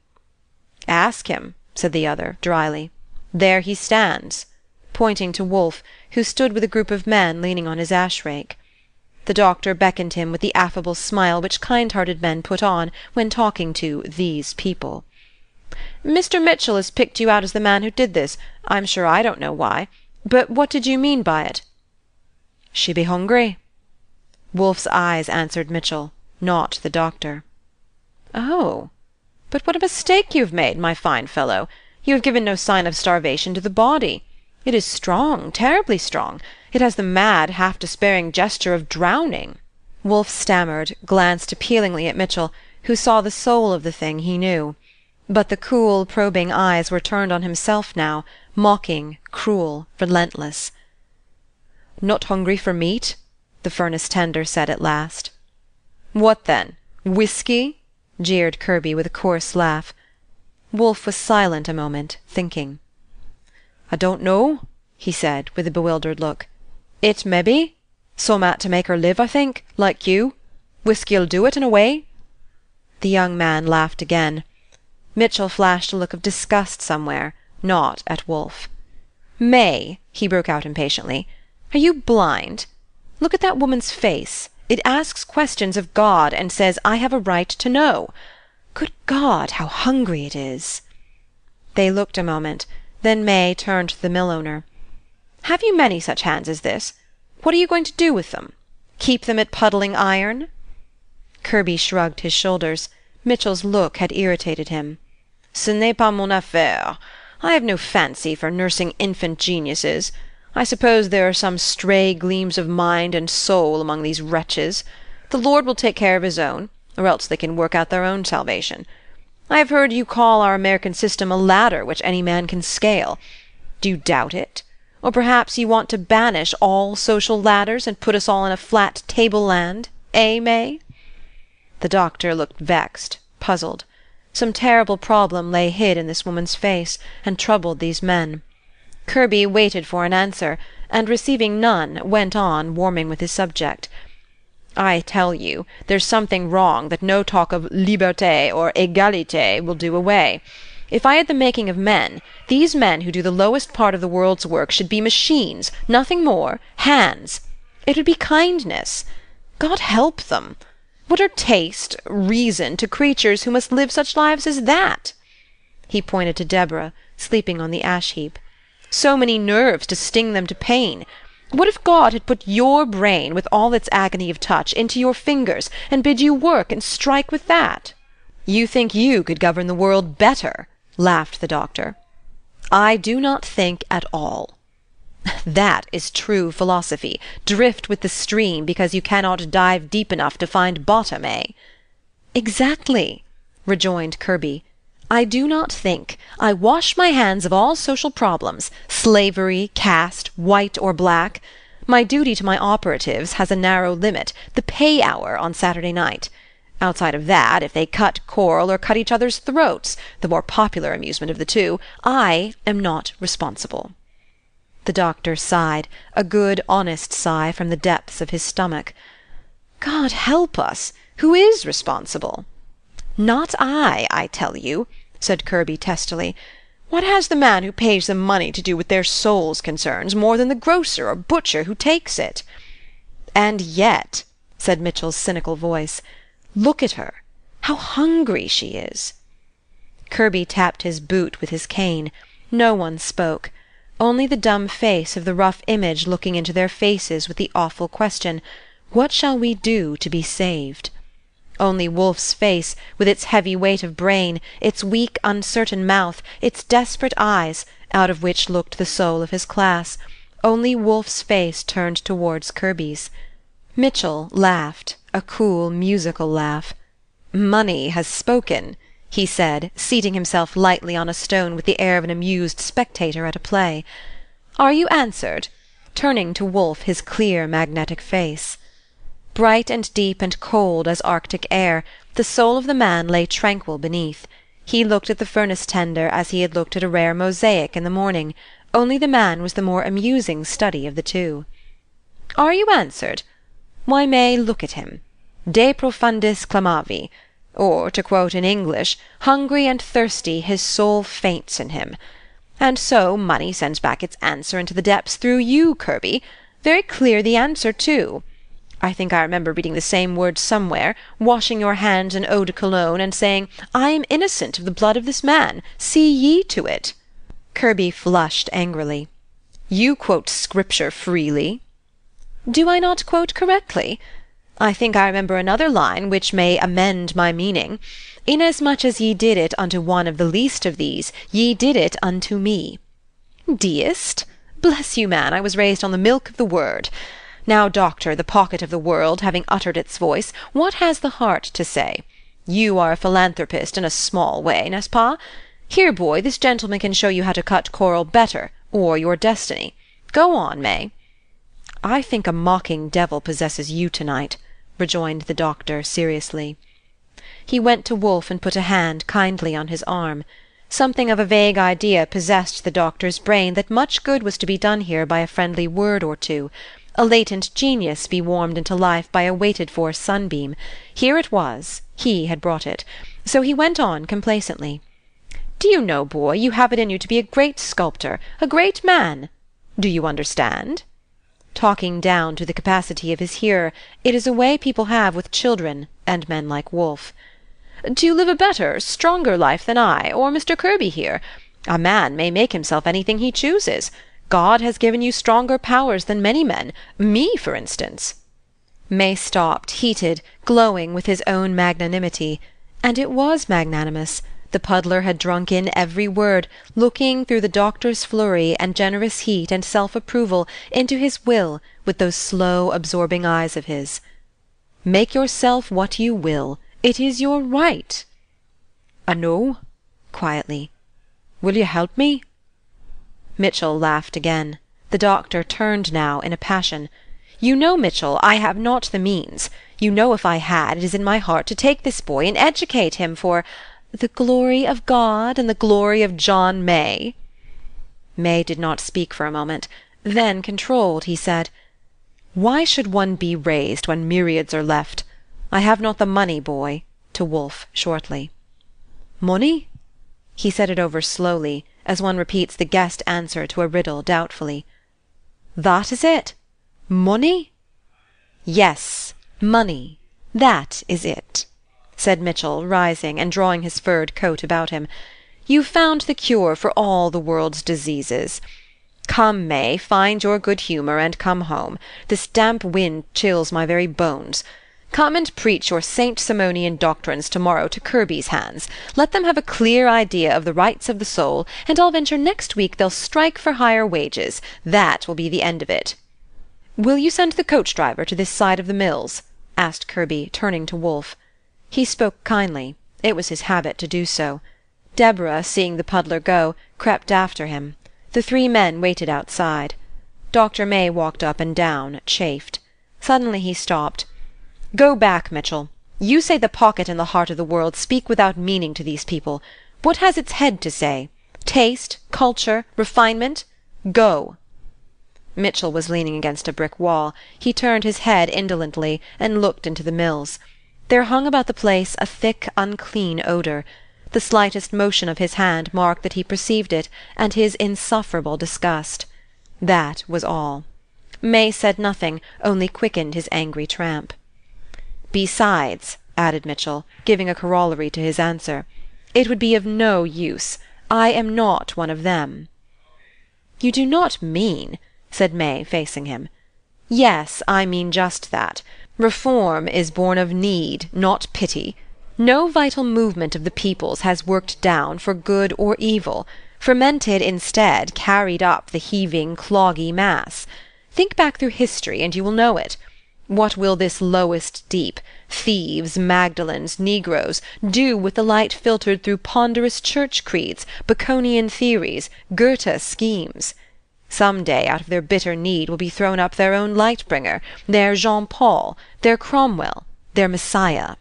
"Ask him," said the other, dryly. "There he stands," pointing to Wolfe, who stood with a group of men leaning on his ash-rake. The doctor beckoned him with the affable smile which kind-hearted men put on when talking to "these people." "Mr. Mitchell has picked you out as the man who did this. I'm sure I don't know why. But what did you mean by it?" "She be hungry." Wolfe's eyes answered Mitchell, not the doctor. "Oh, but what a mistake you have made, my fine fellow! You have given no sign of starvation to the body. It is strong, terribly strong. It has the mad, half-despairing gesture of drowning." Wolfe stammered, glanced appealingly at Mitchell, who saw the soul of the thing he knew. But the cool, probing eyes were turned on himself now, mocking, cruel, relentless. "Not hungry for meat?" the furnace-tender said at last. "What then? Whiskey?" jeered Kirby with a coarse laugh. Wolfe was silent a moment, thinking. "I don't know," he said, with a bewildered look. "It mebbe. Summat to make her live, I think, like you. Whiskey'll do it, in a way." The young man laughed again. Mitchell flashed a look of disgust somewhere, not at Wolfe. "May," he broke out impatiently, "are you blind? Look at that woman's face. It asks questions of God, and says I have a right to know. Good God, how hungry it is!" They looked a moment. Then May turned to the mill-owner. "Have you many such hands as this? What are you going to do with them? Keep them at puddling iron?" Kirby shrugged his shoulders. Mitchell's look had irritated him. "Ce n'est pas mon affaire. I have no fancy for nursing infant geniuses. I suppose there are some stray gleams of mind and soul among these wretches. The Lord will take care of his own, or else they can work out their own salvation. I have heard you call our American system a ladder which any man can scale. Do you doubt it? Or perhaps you want to banish all social ladders and put us all in a flat table-land, eh, May?" The doctor looked vexed, puzzled. Some terrible problem lay hid in this woman's face, and troubled these men. Kirby waited for an answer, and receiving none, went on, warming with his subject. "I tell you, there's something wrong that no talk of liberté or égalité will do away. If I had the making of men, these men who do the lowest part of the world's work should be machines, nothing more, hands. It would be kindness. God help them! What are taste, reason, to creatures who must live such lives as that?" He pointed to Deborah, sleeping on the ash-heap. "So many nerves to sting them to pain. What if God had put your brain, with all its agony of touch, into your fingers, and bid you work and strike with that?" "You think you could govern the world better?" laughed the doctor. "I do not think at all." "That is true philosophy. Drift with the stream because you cannot dive deep enough to find bottom, eh?" "Exactly," rejoined Kirby. "I do not think. I wash my hands of all social problems, slavery, caste, white or black. My duty to my operatives has a narrow limit, the pay hour on Saturday night. Outside of that, if they cut coral or cut each other's throats, the more popular amusement of the two, I am not responsible." The doctor sighed, a good, honest sigh from the depths of his stomach. "God help us! Who is responsible?" "Not I tell you. said Kirby testily. "What has the man who pays them money to do with their souls' concerns more than the grocer or butcher who takes it?" "And yet," said Mitchell's cynical voice, "look at her. How hungry she is!" Kirby tapped his boot with his cane. No one spoke. Only the dumb face of the rough image looking into their faces with the awful question, "What shall we do to be saved?" Only Wolfe's face, with its heavy weight of brain, its weak, uncertain mouth, its desperate eyes, out of which looked the soul of his class, only Wolfe's face turned towards Kirby's. Mitchell laughed, a cool, musical laugh. "Money has spoken," he said, seating himself lightly on a stone with the air of an amused spectator at a play. "Are you answered?" turning to Wolfe his clear, magnetic face. Bright and deep and cold as Arctic air, the soul of the man lay tranquil beneath. He looked at the furnace tender as he had looked at a rare mosaic in the morning, only the man was the more amusing study of the two. "Are you answered? Why, May, look at him. De profundis clamavi, or, to quote in English, hungry and thirsty, his soul faints in him. And so money sends back its answer into the depths through you, Kirby. Very clear the answer, too. I think I remember reading the same words somewhere, washing your hands in eau de cologne, and saying, 'I am innocent of the blood of this man. See ye to it.'" Kirby flushed angrily. "You quote Scripture freely." "Do I not quote correctly? I think I remember another line which may amend my meaning. 'Inasmuch as ye did it unto one of the least of these, ye did it unto me.' Deist? Bless you, man, I was raised on the milk of the word. Now, doctor, the pocket of the world having uttered its voice, what has the heart to say? You are a philanthropist in a small way, n'est-ce pas? Here, boy, this gentleman can show you how to cut coral better, or your destiny. Go on, May." "I think a mocking devil possesses you tonight," rejoined the doctor seriously. He went to Wolfe and put a hand kindly on his arm. Something of a vague idea possessed the doctor's brain that much good was to be done here by a friendly word or two, a latent genius be warmed into life by a waited-for sunbeam. Here it was. He had brought it. So he went on complacently. "Do you know, boy, you have it in you to be a great sculptor, a great man? Do you understand?" Talking down to the capacity of his hearer, it is a way people have with children and men like Wolfe. "Do you live a better, stronger life than I, or Mr. Kirby here? A man may make himself anything he chooses. God has given you stronger powers than many men, me, for instance." May stopped, heated, glowing with his own magnanimity. And it was magnanimous. The puddler had drunk in every word, looking through the doctor's flurry and generous heat and self-approval into his will with those slow, absorbing eyes of his. "Make yourself what you will. It is your right." "I know," quietly. "Will you help me?" Mitchell laughed again. The doctor turned now in a passion. "You know, Mitchell, I have not the means. You know if I had, it is in my heart to take this boy and educate him for the glory of God and the glory of John May." May did not speak for a moment. Then, controlled, he said, "Why should one be raised when myriads are left? I have not the money, boy," to Wolfe shortly. "Money?" He said it over slowly, as one repeats the guessed answer to a riddle doubtfully. "That is it? Money?" "Yes, money. That is it," said Mitchell, rising and drawing his furred coat about him. "You've found the cure for all the world's diseases. Come, May, find your good humour and come home. This damp wind chills my very bones. Come and preach your Saint Simonian doctrines to-morrow to Kirby's hands. Let them have a clear idea of the rights of the soul, and I'll venture next week they'll strike for higher wages. That will be the end of it." "Will you send the coach-driver to this side of the mills?" asked Kirby, turning to Wolfe. He spoke kindly. It was his habit to do so. Deborah, seeing the puddler go, crept after him. The three men waited outside. Dr. May walked up and down, chafed. Suddenly he stopped. "Go back, Mitchell. You say the pocket and the heart of the world speak without meaning to these people. What has its head to say? Taste, culture, refinement? Go." Mitchell was leaning against a brick wall. He turned his head indolently and looked into the mills. There hung about the place a thick, unclean odour. The slightest motion of his hand marked that he perceived it, and his insufferable disgust. That was all. May said nothing, only quickened his angry tramp. "Besides," added Mitchell, giving a corollary to his answer, "it would be of no use. I am not one of them." "You do not mean," said May, facing him. "Yes, I mean just that. Reform is born of need, not pity. No vital movement of the people's has worked down for good or evil, fermented instead, carried up the heaving, cloggy mass. Think back through history, and you will know it. What will this lowest deep, thieves, Magdalens, Negroes, do with the light filtered through ponderous church creeds, Baconian theories, Goethe schemes? Some day out of their bitter need will be thrown up their own light-bringer, their Jean Paul, their Cromwell, their Messiah."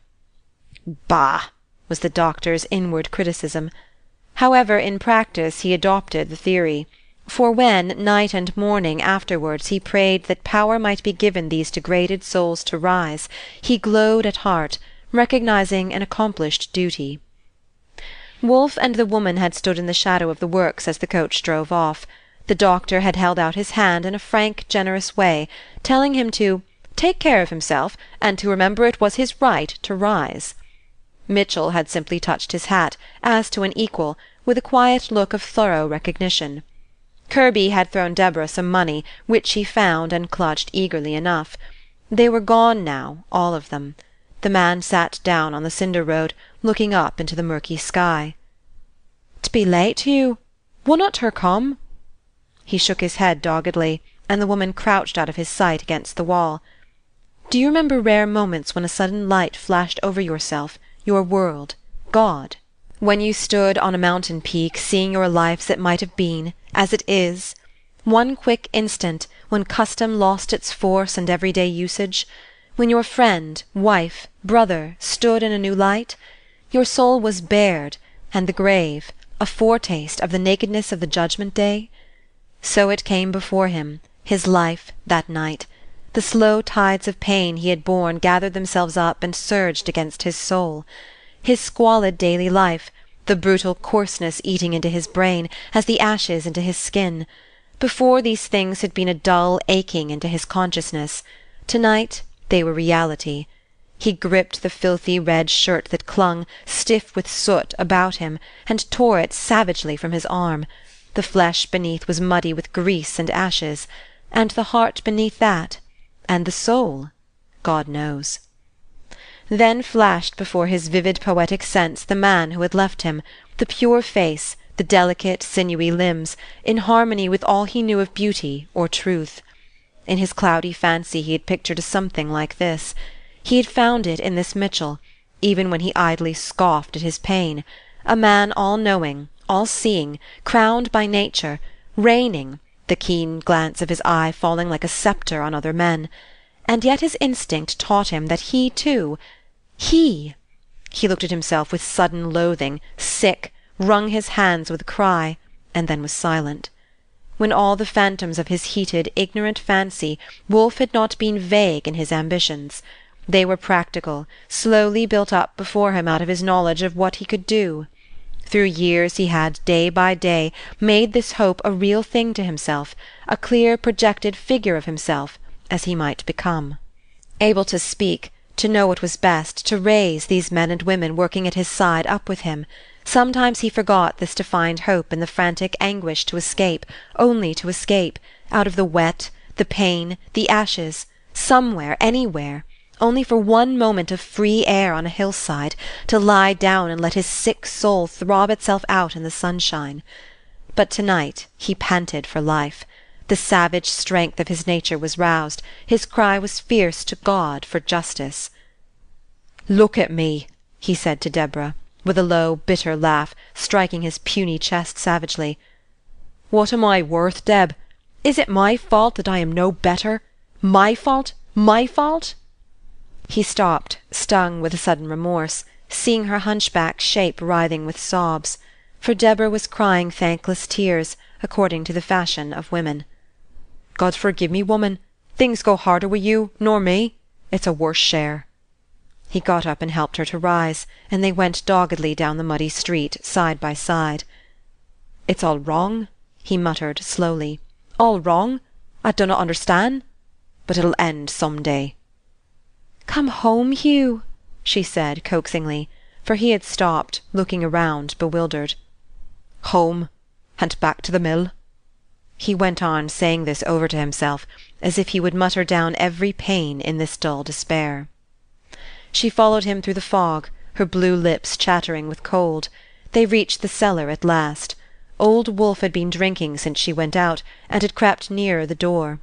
"Bah!" was the doctor's inward criticism. However, in practice he adopted the theory. For when, night and morning afterwards, he prayed that power might be given these degraded souls to rise, he glowed at heart, recognizing an accomplished duty. Wolfe and the woman had stood in the shadow of the works as the coach drove off. The doctor had held out his hand in a frank, generous way, telling him to take care of himself, and to remember it was his right to rise. Mitchell had simply touched his hat, as to an equal, with a quiet look of thorough recognition. Kirby had thrown Deborah some money, which she found and clutched eagerly enough. They were gone now, all of them. The man sat down on the cinder road, looking up into the murky sky. "'T be late, Hugh. Wunnot her come?" He shook his head doggedly, and the woman crouched out of his sight against the wall. "Do you remember rare moments when a sudden light flashed over yourself, your world, God? When you stood on a mountain peak, seeing your life as it might have been, as it is? One quick instant, when custom lost its force and everyday usage? When your friend, wife, brother, stood in a new light? Your soul was bared, and the grave, a foretaste of the nakedness of the judgment day? So it came before him, his life, that night. The slow tides of pain he had borne gathered themselves up and surged against his soul. His squalid daily life, the brutal coarseness eating into his brain, as the ashes into his skin. Before, these things had been a dull aching into his consciousness. To-night they were reality. He gripped the filthy red shirt that clung, stiff with soot, about him, and tore it savagely from his arm. The flesh beneath was muddy with grease and ashes, and the heart beneath that, and the soul, God knows. Then flashed before his vivid poetic sense the man who had left him, the pure face, the delicate, sinewy limbs, in harmony with all he knew of beauty or truth. In his cloudy fancy he had pictured a something like this. He had found it in this Mitchell, even when he idly scoffed at his pain, a man all-knowing, all-seeing, crowned by nature, reigning, the keen glance of his eye falling like a sceptre on other men. And yet his instinct taught him that he too, he looked at himself with sudden loathing, sick, wrung his hands with a cry, and then was silent. When all the phantoms of his heated, ignorant fancy, Wolfe had not been vague in his ambitions. They were practical, slowly built up before him out of his knowledge of what he could do. Through years he had, day by day, made this hope a real thing to himself, a clear projected figure of himself, as he might become. Able to speak, to know what was best, to raise these men and women working at his side up with him. Sometimes he forgot this to find hope in the frantic anguish to escape, only to escape, out of the wet, the pain, the ashes, somewhere, anywhere, only for one moment of free air on a hillside, to lie down and let his sick soul throb itself out in the sunshine. But to-night he panted for life. The savage strength of his nature was roused. His cry was fierce to God for justice. "Look at me," he said to Deborah, with a low, bitter laugh, striking his puny chest savagely. "What am I worth, Deb? Is it my fault that I am no better? My fault? My fault?" He stopped, stung with a sudden remorse, seeing her hunchback shape writhing with sobs, for Deborah was crying thankless tears, according to the fashion of women. "God forgive me, woman. Things go harder wi' you nor me. It's a worse share." He got up and helped her to rise, and they went doggedly down the muddy street, side by side. "It's all wrong," he muttered slowly. "All wrong. I dunnot understand. But it'll end some day." "Come home, Hugh," she said coaxingly, for he had stopped, looking around, bewildered. "Home, and back to the mill." He went on saying this over to himself, as if he would mutter down every pain in this dull despair. She followed him through the fog, her blue lips chattering with cold. They reached the cellar at last. Old Wolfe had been drinking since she went out, and had crept nearer the door.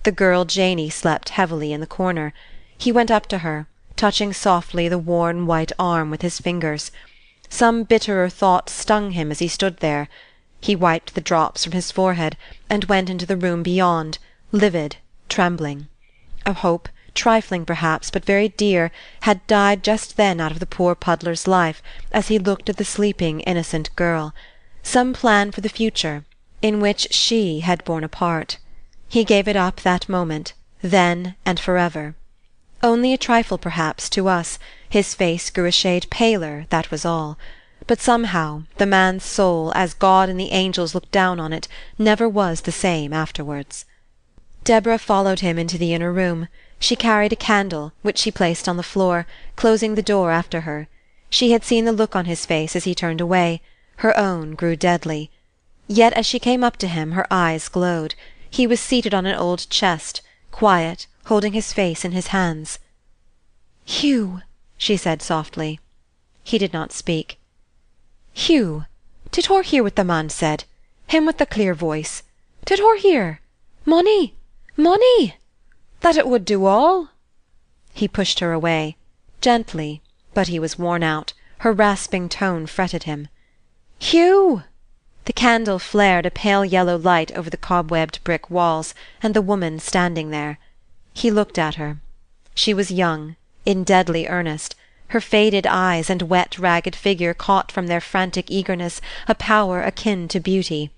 The girl Janey slept heavily in the corner. He went up to her, touching softly the worn white arm with his fingers. Some bitterer thought stung him as he stood there. He wiped the drops from his forehead, and went into the room beyond, livid, trembling. A hope, trifling perhaps, but very dear, had died just then out of the poor puddler's life, as he looked at the sleeping innocent girl. Some plan for the future, in which she had borne a part. He gave it up that moment, then and forever. Only a trifle, perhaps, to us. His face grew a shade paler, that was all. But somehow the man's soul, as God and the angels looked down on it, never was the same afterwards. Deborah followed him into the inner room. She carried a candle, which she placed on the floor, closing the door after her. She had seen the look on his face as he turned away. Her own grew deadly. Yet as she came up to him her eyes glowed. He was seated on an old chest, quiet, holding his face in his hands. "Hugh," she said softly. He did not speak. "Hugh, did hur hear what the man said? Him with the clear voice. Did hur hear? Money! Money! That it would do all." He pushed her away, gently, but he was worn out. Her rasping tone fretted him. "Hugh!" The candle flared a pale yellow light over the cobwebbed brick walls, and the woman standing there. He looked at her. She was young, in deadly earnest. Her faded eyes and wet, ragged figure caught from their frantic eagerness a power akin to beauty.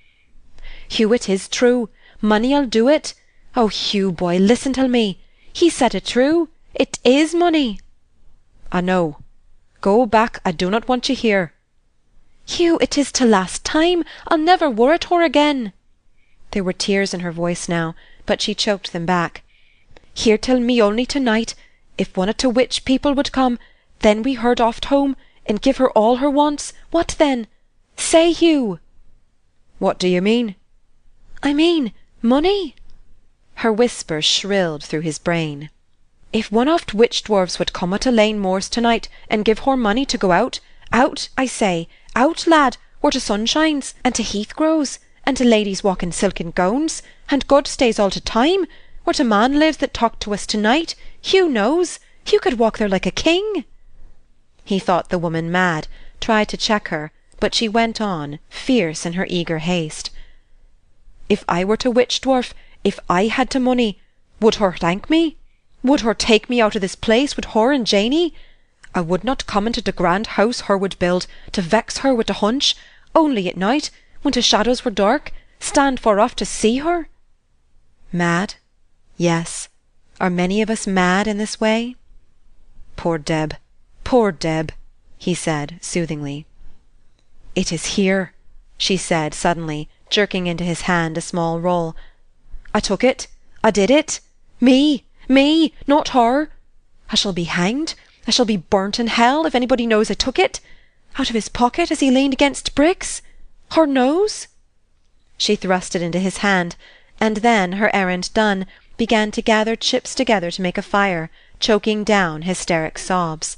"Hugh, it is true. Money'll do it. Oh, Hugh, boy, listen till me. He said it true. It is money." "I know. Go back. I do not want you here." "Hugh, it is to last time. I'll never worrit her again." There were tears in her voice now, but she choked them back. "Hear till me only to-night. If one of t' witch people would come, then we herd oft home, and give her all her wants, what then? Say, Hugh." "What do you mean?" "I mean money." Her whisper shrilled through his brain. "If one oft witch dwarfs would come to Lane Moors to-night, and give her money to go out, out, I say, out, lad, where t' sun shines, and t' heath grows, and t' ladies walk in silken gowns, and God stays all t' time, where t' man lives that talked to us to-night, Hugh knows, Hugh could walk there like a king." He thought the woman mad, tried to check her, but she went on, fierce in her eager haste. "If I were t' witch dwarf, if I had t' money, would her thank me? Would her take me out of this place with her and Janey? I would not come into the grand house her would build, to vex her with the hunch, only at night, when the shadows were dark, stand far off to see her." Mad? Yes. Are many of us mad in this way? Poor Deb, he said soothingly. "It is here," she said suddenly, jerking into his hand a small roll. "I took it. I did it. Me, not her. I shall be hanged. I shall be burnt in hell if anybody knows I took it. Out of his pocket as he leaned against bricks. Her knows." She thrust it into his hand, and then, her errand done, began to gather chips together to make a fire, choking down hysteric sobs.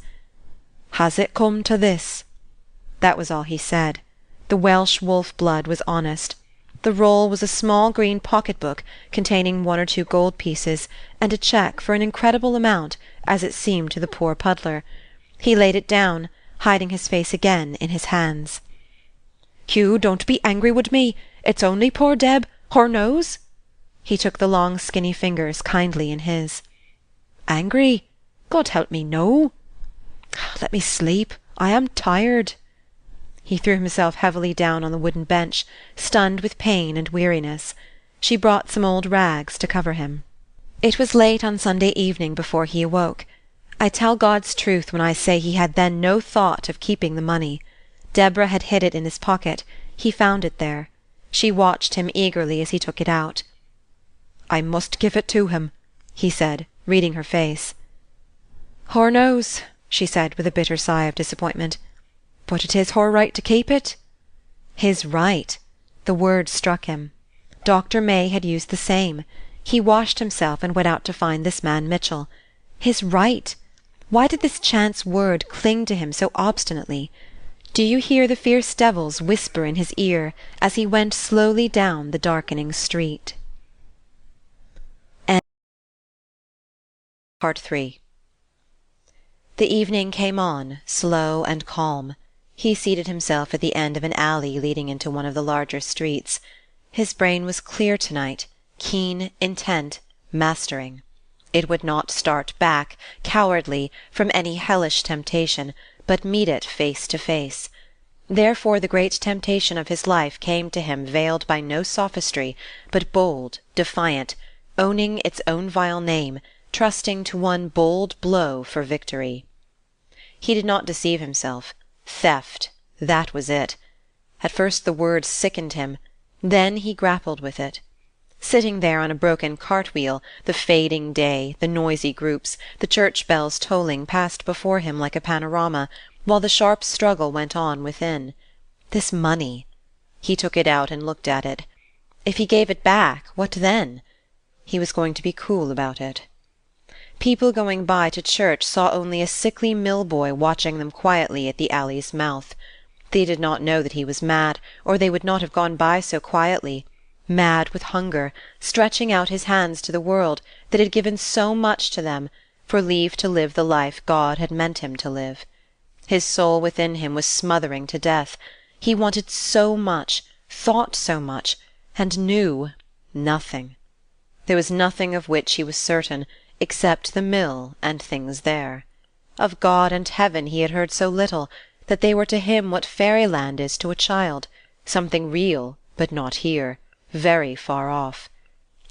"Has it come to this?" That was all he said. The Welsh wolf blood was honest. The roll was a small green pocket-book containing 1 or 2 gold pieces, and a cheque for an incredible amount, as it seemed to the poor puddler. He laid it down, hiding his face again in his hands. "Hugh, don't be angry wid me. It's only poor Deb. Her knows." He took the long skinny fingers kindly in his. "Angry? God help me, no. Let me sleep. I am tired." He threw himself heavily down on the wooden bench, stunned with pain and weariness. She brought some old rags to cover him. It was late on Sunday evening before he awoke. I tell God's truth when I say he had then no thought of keeping the money. Deborah had hid it in his pocket. He found it there. She watched him eagerly as he took it out. "I must give it to him," he said, reading her face. "Hur knows," she said with a bitter sigh of disappointment. "But it is her right to keep it." His right! The word struck him. Dr. May had used the same. He washed himself and went out to find this man Mitchell. His right! Why did this chance word cling to him so obstinately? Do you hear the fierce devils whisper in his ear as he went slowly down the darkening street? Part 3. The evening came on, slow and calm. He seated himself at the end of an alley leading into one of the larger streets. His brain was clear tonight, keen, intent, mastering. It would not start back, cowardly, from any hellish temptation, but meet it face to face. Therefore the great temptation of his life came to him veiled by no sophistry, but bold, defiant, owning its own vile name, trusting to one bold blow for victory. He did not deceive himself. Theft, that was it. At first the word sickened him, then he grappled with it. Sitting there on a broken cart-wheel, the fading day, the noisy groups, the church bells tolling passed before him like a panorama, while the sharp struggle went on within. This money! He took it out and looked at it. If he gave it back, what then? He was going to be cool about it. People going by to church saw only a sickly mill-boy watching them quietly at the alley's mouth. They did not know that he was mad, or they would not have gone by so quietly, mad with hunger, stretching out his hands to the world, that had given so much to them, for leave to live the life God had meant him to live. His soul within him was smothering to death. He wanted so much, thought so much, and knew nothing. There was nothing of which he was certain, except the mill and things there. Of God and heaven he had heard so little, that they were to him what fairyland is to a child, something real, but not here, very far off.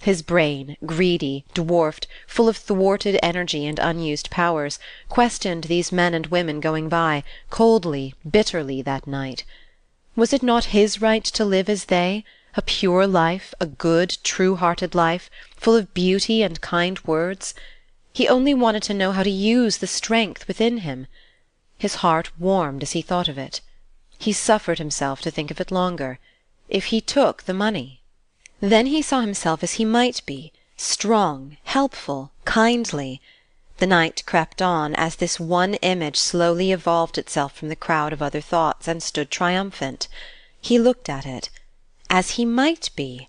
His brain, greedy, dwarfed, full of thwarted energy and unused powers, questioned these men and women going by, coldly, bitterly, that night. Was it not his right to live as they, a pure life, a good, true-hearted life, full of beauty and kind words? He only wanted to know how to use the strength within him. His heart warmed as he thought of it. He suffered himself to think of it longer. If he took the money. Then he saw himself as he might be, strong, helpful, kindly. The night crept on, as this one image slowly evolved itself from the crowd of other thoughts and stood triumphant. He looked at it. As he might be.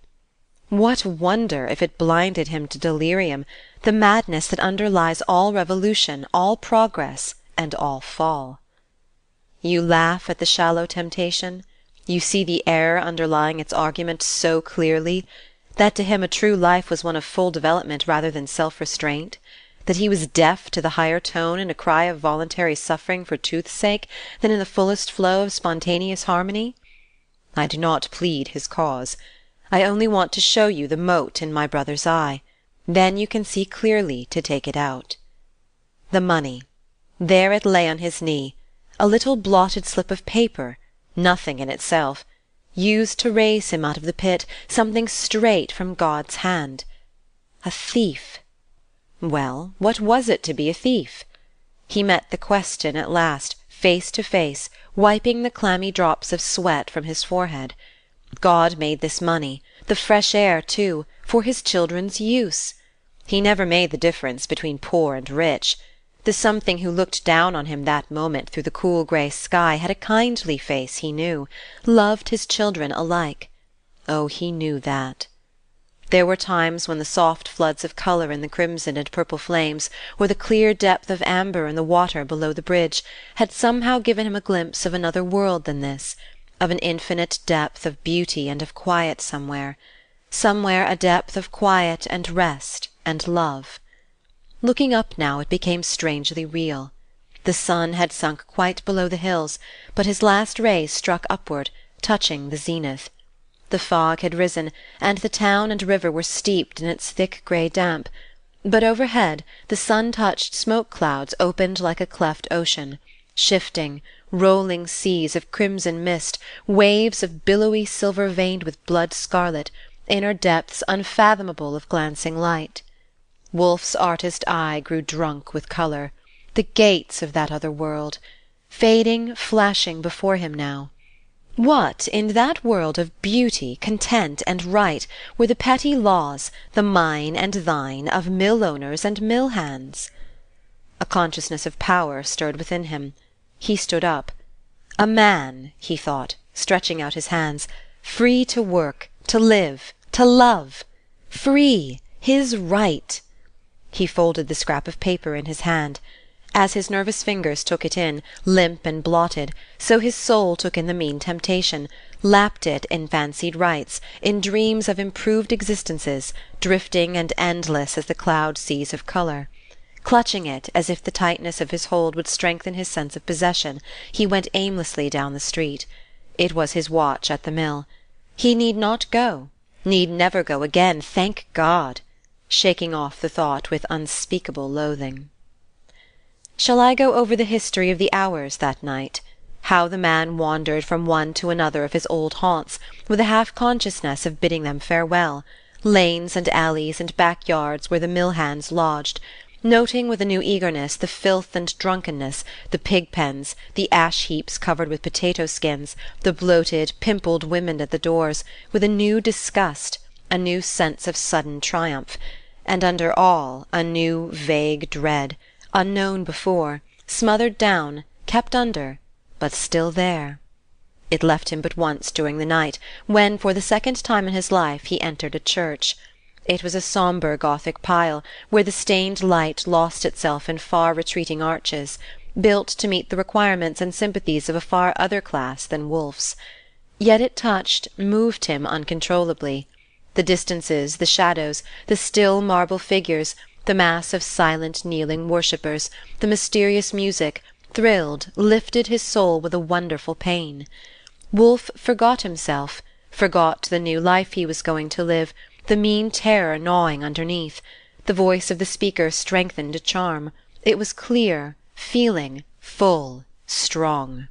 What wonder if it blinded him to delirium, the madness that underlies all revolution, all progress, and all fall. You laugh at the shallow temptation? You see the error underlying its argument so clearly, that to him a true life was one of full development rather than self-restraint, that he was deaf to the higher tone in a cry of voluntary suffering for truth's sake than in the fullest flow of spontaneous harmony? I do not plead his cause. I only want to show you the mote in my brother's eye. Then you can see clearly to take it out. The money. There it lay on his knee, a little blotted slip of paper, nothing in itself, used to raise him out of the pit, something straight from God's hand. A thief. Well, what was it to be a thief? He met the question at last, face to face, wiping the clammy drops of sweat from his forehead. God made this money, the fresh air too, for his children's use. He never made the difference between poor and rich. The something who looked down on him that moment through the cool grey sky had a kindly face, he knew, loved his children alike. Oh, he knew that. There were times when the soft floods of colour in the crimson and purple flames, or the clear depth of amber in the water below the bridge, had somehow given him a glimpse of another world than this, of an infinite depth of beauty and of quiet somewhere a depth of quiet and rest and love. Looking up now, it became strangely real. The sun had sunk quite below the hills, but his last rays struck upward, touching the zenith. The fog had risen, and the town and river were steeped in its thick grey damp. But overhead the sun-touched smoke clouds opened like a cleft ocean, shifting, rolling seas of crimson mist, waves of billowy silver veined with blood scarlet, inner depths unfathomable of glancing light. Wolfe's artist eye grew drunk with colour, the gates of that other world, fading, flashing before him now. What, in that world of beauty, content, and right, were the petty laws, the mine and thine, of mill-owners and mill-hands? A consciousness of power stirred within him. He stood up. A man, he thought, stretching out his hands, free to work, to live, to love. Free! His right! He folded the scrap of paper in his hand. As his nervous fingers took it in, limp and blotted, so his soul took in the mean temptation, lapped it in fancied rights, in dreams of improved existences, drifting and endless as the cloud seas of colour. Clutching it, as if the tightness of his hold would strengthen his sense of possession, he went aimlessly down the street. It was his watch at the mill. He need not go, need never go again, thank God! Shaking off the thought with unspeakable loathing. Shall I go over the history of the hours that night? How the man wandered from one to another of his old haunts, with a half-consciousness of bidding them farewell, lanes and alleys and backyards where the mill-hands lodged, noting with a new eagerness the filth and drunkenness, the pig-pens, the ash-heaps covered with potato-skins, the bloated, pimpled women at the doors, with a new disgust, a new sense of sudden triumph, and under all a new vague dread, unknown before, smothered down, kept under, but still there. It left him but once during the night, when, for the second time in his life, he entered a church. It was a sombre Gothic pile, where the stained light lost itself in far retreating arches, built to meet the requirements and sympathies of a far other class than Wolfe's. Yet it touched, moved him uncontrollably. The distances, the shadows, the still marble figures, the mass of silent kneeling worshippers, the mysterious music, thrilled, lifted his soul with a wonderful pain. Wolfe forgot himself, forgot the new life he was going to live, the mean terror gnawing underneath. The voice of the speaker strengthened a charm. It was clear, feeling, full, strong.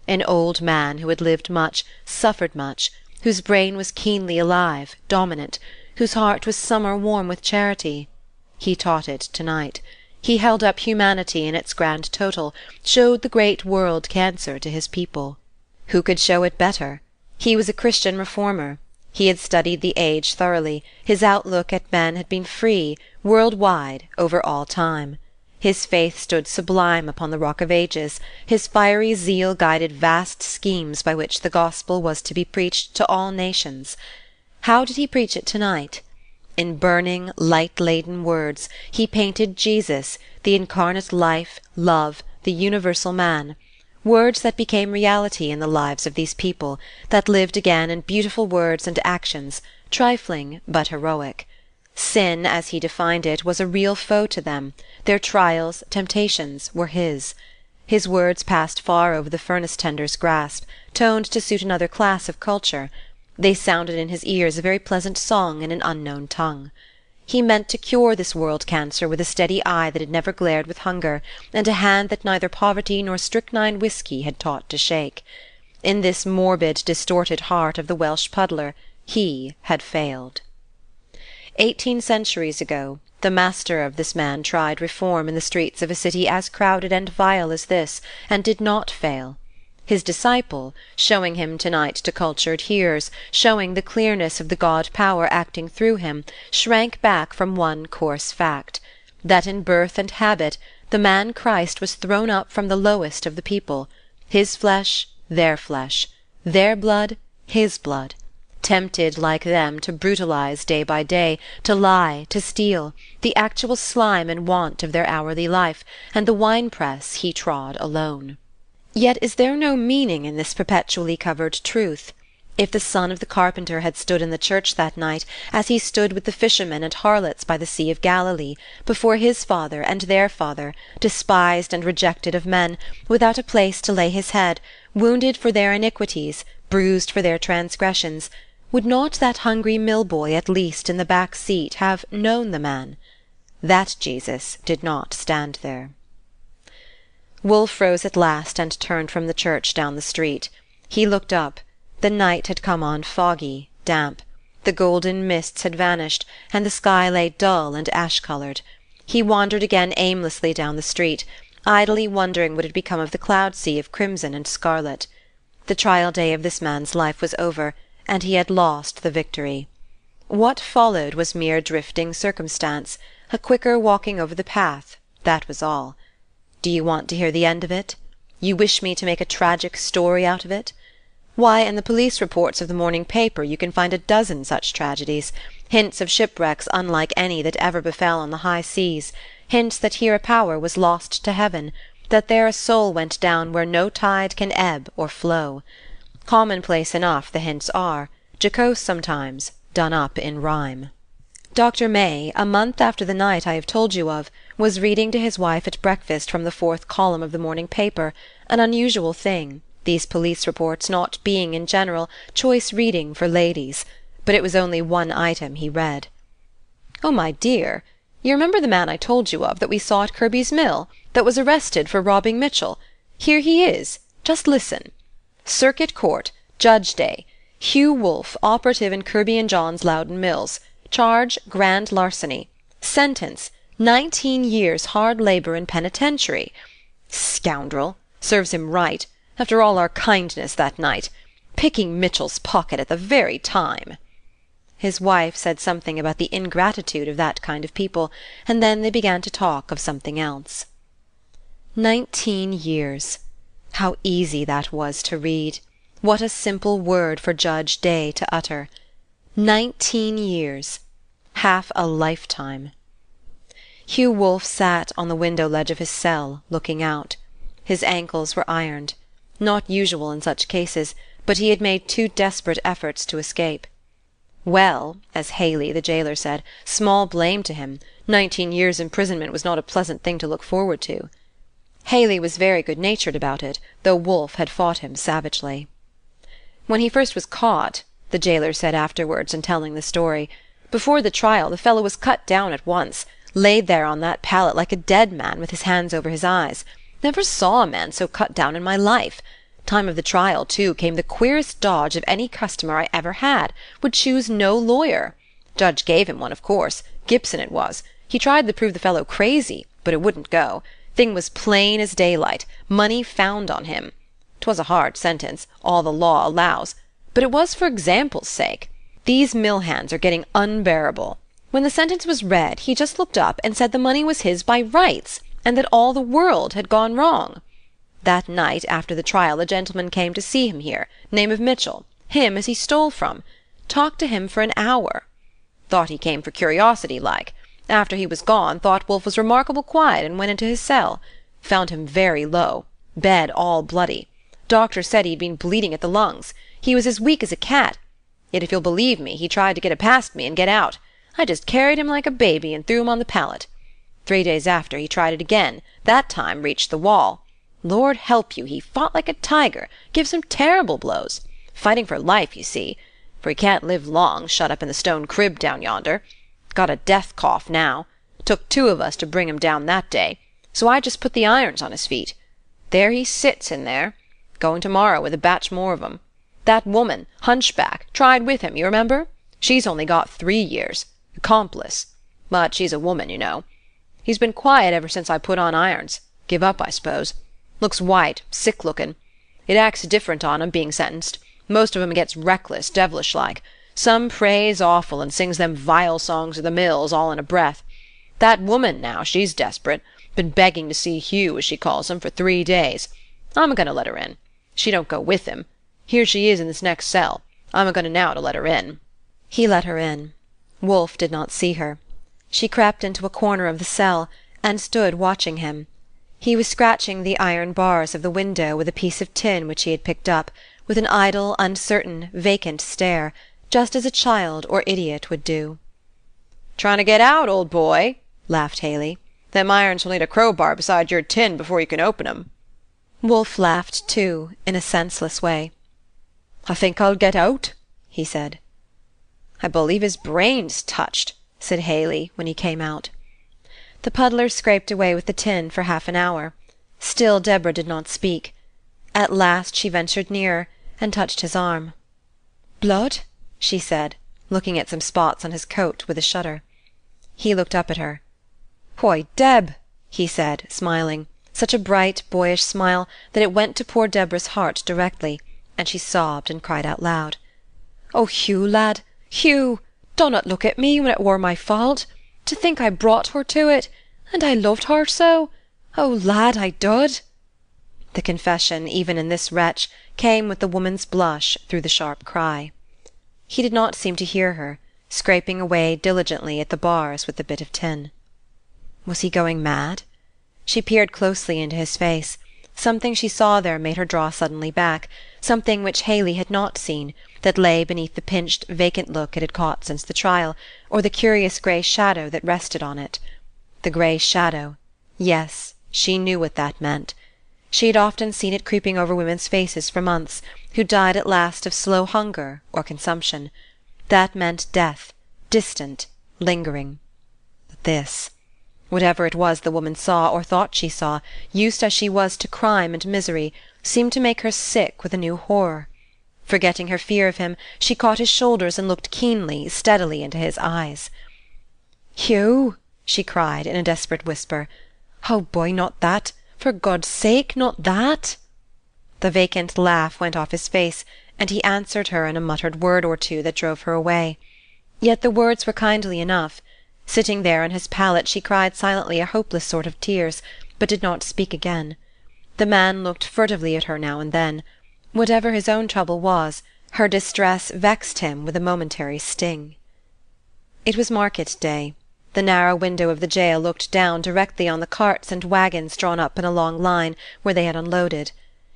An old man who had lived much, suffered much, whose brain was keenly alive, dominant, whose heart was summer warm with charity. He taught it tonight. He held up humanity in its grand total, showed the great world cancer to his people. Who could show it better? He was a Christian reformer. He had studied the age thoroughly. His outlook at men had been free, world-wide, over all time. His faith stood sublime upon the rock of ages. His fiery zeal guided vast schemes by which the gospel was to be preached to all nations. How did he preach it tonight? In burning, light-laden words, he painted Jesus, the incarnate life, love, the universal man, words that became reality in the lives of these people, that lived again in beautiful words and actions, trifling but heroic. Sin, as he defined it, was a real foe to them. Their trials, temptations, were his. His words passed far over the furnace-tender's grasp, toned to suit another class of culture. They sounded in his ears a very pleasant song in an unknown tongue. He meant to cure this world cancer with a steady eye that had never glared with hunger, and a hand that neither poverty nor strychnine whiskey had taught to shake. In this morbid, distorted heart of the Welsh puddler he had failed. 18 centuries ago, the master of this man tried reform in the streets of a city as crowded and vile as this, and did not fail. His disciple, showing him tonight to cultured hearers, showing the clearness of the God-power acting through him, shrank back from one coarse fact, that in birth and habit the man Christ was thrown up from the lowest of the people, his flesh, their blood, his blood, tempted like them to brutalize day by day, to lie, to steal, the actual slime and want of their hourly life, and the wine-press he trod alone. Yet is there no meaning in this perpetually covered truth? If the son of the carpenter had stood in the church that night, as he stood with the fishermen and harlots by the Sea of Galilee, before his father and their father, despised and rejected of men, without a place to lay his head, wounded for their iniquities, bruised for their transgressions, would not that hungry mill-boy at least in the back seat have known the man? That Jesus did not stand there. Wolfe rose at last and turned from the church down the street. He looked up. The night had come on foggy, damp. The golden mists had vanished, and the sky lay dull and ash-coloured. He wandered again aimlessly down the street, idly wondering what had become of the cloud-sea of crimson and scarlet. The trial day of this man's life was over, and he had lost the victory. What followed was mere drifting circumstance, a quicker walking over the path, that was all. Do you want to hear the end of it? You wish me to make a tragic story out of it? Why, in the police reports of the morning paper you can find a dozen such tragedies, hints of shipwrecks unlike any that ever befell on the high seas, hints that here a power was lost to heaven, that there a soul went down where no tide can ebb or flow. Commonplace enough the hints are, jocose sometimes, done up in rhyme. Dr. May, a month after the night I have told you of, was reading to his wife at breakfast from the fourth column of the morning paper, an unusual thing, these police reports not being, in general, choice reading for ladies, but it was only one item he read. "Oh, my dear, you remember the man I told you of that we saw at Kirby's Mill, that was arrested for robbing Mitchell? Here he is. Just listen. Circuit Court, Judge Day. Hugh Wolfe, operative in Kirby and John's Loudon Mills. Charge, grand larceny. Sentence, 19 years hard labour in penitentiary. Scoundrel! Serves him right. After all our kindness that night. Picking Mitchell's pocket at the very time." His wife said something about the ingratitude of that kind of people, and then they began to talk of something else. 19 years. How easy that was to read. What a simple word for Judge Day to utter. 19 years. Half a lifetime. Hugh Wolfe sat on the window-ledge of his cell, looking out. His ankles were ironed. Not usual in such cases, but he had made 2 desperate efforts to escape. Well, as Haley, the jailer, said, small blame to him. 19 years' imprisonment was not a pleasant thing to look forward to. Haley was very good-natured about it, though Wolfe had fought him savagely. When he first was caught, the jailer said afterwards in telling the story, before the trial the fellow was cut down at once, laid there on that pallet like a dead man with his hands over his eyes. Never saw a man so cut down in my life. Time of the trial, too, came the queerest dodge of any customer I ever had, would choose no lawyer. Judge gave him one, of course. Gibson it was. He tried to prove the fellow crazy, but it wouldn't go. Thing was plain as daylight. Money found on him. 'Twas a hard sentence, all the law allows, but it was for example's sake. These mill hands are getting unbearable. When the sentence was read, he just looked up and said the money was his by rights, and that all the world had gone wrong. That night after the trial a gentleman came to see him here, name of Mitchell, him as he stole from. Talked to him for an hour. Thought he came for curiosity like. After he was gone, thought Wolfe was remarkable quiet and went into his cell. Found him very low. Bed all bloody. Doctor said he'd been bleeding at the lungs. He was as weak as a cat. Yet if you'll believe me, he tried to get it past me and get out. I just carried him like a baby and threw him on the pallet. 3 days after he tried it again, that time reached the wall. Lord help you, he fought like a tiger, give some terrible blows. Fighting for life, you see, for he can't live long, shut up in the stone crib down yonder. Got a death cough now. Took 2 of us to bring him down that day, so I just put the irons on his feet. There he sits in there. Going tomorrow with a batch more of 'em. That woman, hunchback, tried with him, you remember? She's only got 3 years. Accomplice. But she's a woman, you know. He's been quiet ever since I put on irons. Give up, I suppose. Looks white, sick-lookin'. It acts different on 'em, being sentenced. Most of 'em gets reckless, devilish-like. Some prays awful and sings them vile songs of the mills all in a breath. That woman, now, she's desperate. Been begging to see Hugh, as she calls him, for 3 days. I'm a-going to let her in. She don't go with him. Here she is in this next cell. I'm a-going to now to let her in." He let her in. Wolfe did not see her. She crept into a corner of the cell, and stood watching him. He was scratching the iron bars of the window with a piece of tin which he had picked up, with an idle, uncertain, vacant stare, just as a child or idiot would do. "Trying to get out, old boy?" laughed Haley. "Them irons will need a crowbar beside your tin before you can open 'em." Wolfe laughed too, in a senseless way. "I think I'll get out," he said. "I believe his brain's touched," said Haley, when he came out. The puddler scraped away with the tin for half an hour. Still Deborah did not speak. At last she ventured nearer, and touched his arm. "Blood?" she said, looking at some spots on his coat with a shudder. He looked up at her. "Why, Deb!" he said, smiling, such a bright, boyish smile that it went to poor Deborah's heart directly, and she sobbed and cried out loud. "Oh, Hugh, lad, Hugh, donnot look at me when it were my fault. To think I brought her to it, and I loved her so. Oh, lad, I dud." The confession, even in this wretch, came with the woman's blush through the sharp cry. He did not seem to hear her, scraping away diligently at the bars with the bit of tin. Was he going mad? She peered closely into his face. Something she saw there made her draw suddenly back, something which Haley had not seen, that lay beneath the pinched, vacant look it had caught since the trial, or the curious grey shadow that rested on it. The grey shadow. Yes, she knew what that meant. She had often seen it creeping over women's faces for months, who died at last of slow hunger or consumption. That meant death, distant, lingering. But this, whatever it was the woman saw or thought she saw, used as she was to crime and misery, seemed to make her sick with a new horror. Forgetting her fear of him, she caught his shoulders and looked keenly, steadily into his eyes. "Hugh!" she cried in a desperate whisper. "Oh, boy, not that! For God's sake, not that!" The vacant laugh went off his face, and he answered her in a muttered word or two that drove her away. Yet the words were kindly enough. Sitting there on his pallet, she cried silently a hopeless sort of tears, but did not speak again. The man looked furtively at her now and then. Whatever his own trouble was, her distress vexed him with a momentary sting. It was market day. The narrow window of the jail looked down directly on the carts and wagons drawn up in a long line where they had unloaded.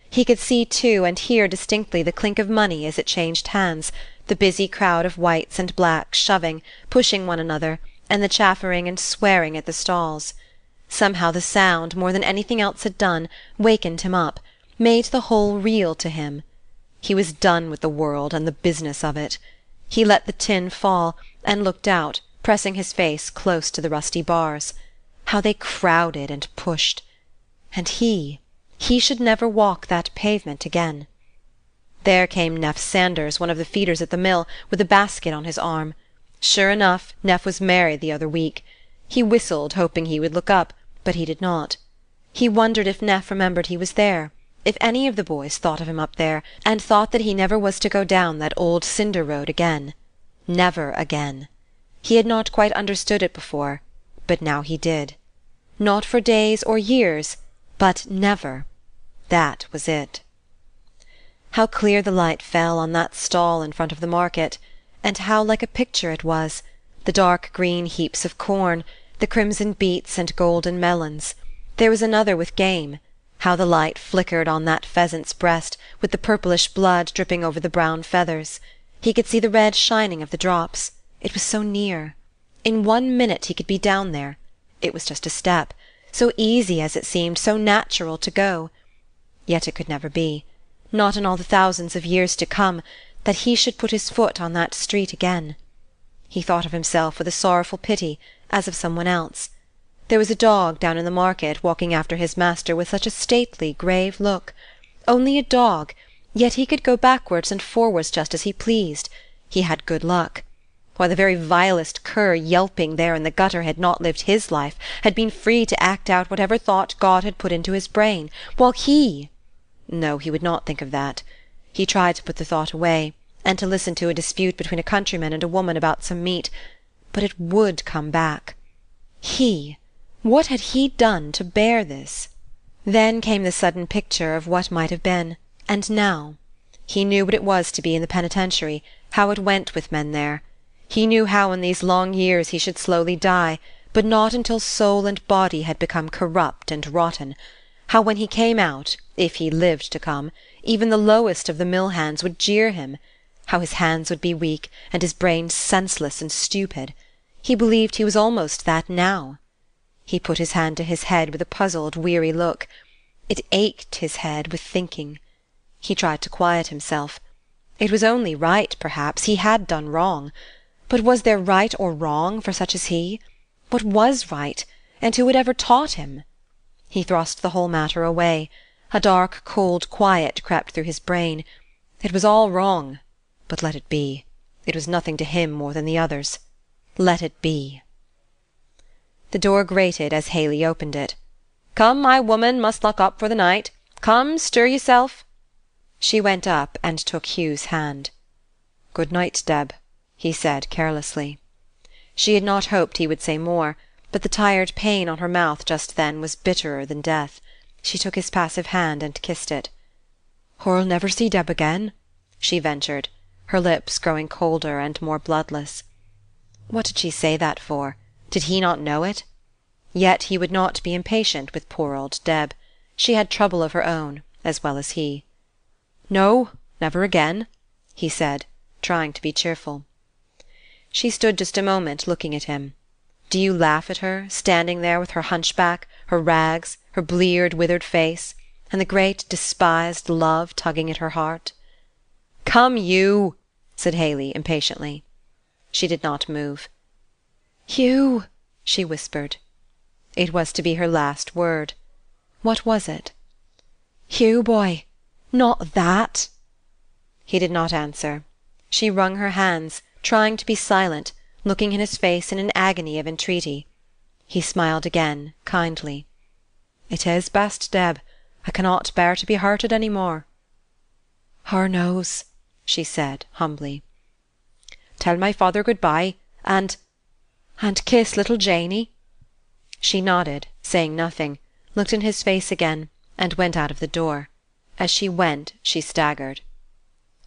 He could see, too, and hear distinctly the clink of money as it changed hands, the busy crowd of whites and blacks shoving, pushing one another, and the chaffering and swearing at the stalls. Somehow the sound, more than anything else had done, wakened him up, made the whole real to him. He was done with the world and the business of it. He let the tin fall, and looked out, pressing his face close to the rusty bars. How they crowded and pushed! And he should never walk that pavement again. There came Neff Sanders, one of the feeders at the mill, with a basket on his arm. Sure enough, Neff was married the other week. He whistled, hoping he would look up, but he did not. He wondered if Neff remembered he was there, if any of the boys thought of him up there, and thought that he never was to go down that old cinder road again. Never again. He had not quite understood it before, but now he did. Not for days or years, but never. That was it. How clear the light fell on that stall in front of the market, and how like a picture it was, the dark green heaps of corn, the crimson beets and golden melons. There was another with game. How the light flickered on that pheasant's breast, with the purplish blood dripping over the brown feathers. He could see the red shining of the drops. It was so near. In 1 minute he could be down there. It was just a step. So easy as it seemed, so natural to go. Yet it could never be. Not in all the thousands of years to come, that he should put his foot on that street again. He thought of himself with a sorrowful pity, as of someone else. There was a dog down in the market walking after his master with such a stately, grave look. Only a dog, yet he could go backwards and forwards just as he pleased. He had good luck. Why, the very vilest cur yelping there in the gutter had not lived his life, had been free to act out whatever thought God had put into his brain, while he— No, he would not think of that. He tried to put the thought away, and to listen to a dispute between a countryman and a woman about some meat, but it would come back. What had he done to bear this? Then came the sudden picture of what might have been, and now. He knew what it was to be in the penitentiary, how it went with men there. He knew how in these long years he should slowly die, but not until soul and body had become corrupt and rotten. How when he came out, if he lived to come, even the lowest of the mill hands would jeer him. How his hands would be weak, and his brain senseless and stupid. He believed he was almost that now. He put his hand to his head with a puzzled, weary look. It ached his head with thinking. He tried to quiet himself. It was only right, perhaps. He had done wrong. But was there right or wrong for such as he? What was right? And who had ever taught him? He thrust the whole matter away. A dark, cold quiet crept through his brain. It was all wrong, but let it be. It was nothing to him more than the others. Let it be. The door grated as Haley opened it. "Come, my woman, must lock up for the night. Come, stir yourself." She went up and took Hugh's hand. "Good night, Deb," he said carelessly. She had not hoped he would say more, but the tired pain on her mouth just then was bitterer than death. She took his passive hand and kissed it. "Hor'll never see Deb again," she ventured, her lips growing colder and more bloodless. What did she say that for? Did he not know it? Yet he would not be impatient with poor old Deb. She had trouble of her own, as well as he. "No, never again," he said, trying to be cheerful. She stood just a moment looking at him. Do you laugh at her, standing there with her hunchback, her rags, her bleared, withered face, and the great despised love tugging at her heart? "Come, you!" said Haley impatiently. She did not move. "Hugh!" she whispered. It was to be her last word. What was it? "Hugh, boy, not that!" He did not answer. She wrung her hands, trying to be silent, looking in his face in an agony of entreaty. He smiled again, kindly. "It is best, Deb. I cannot bear to be hurted any more." "Her knows," she said humbly. "Tell my father good-bye, and kiss little Janey." She nodded, saying nothing, looked in his face again, and went out of the door. As she went, she staggered.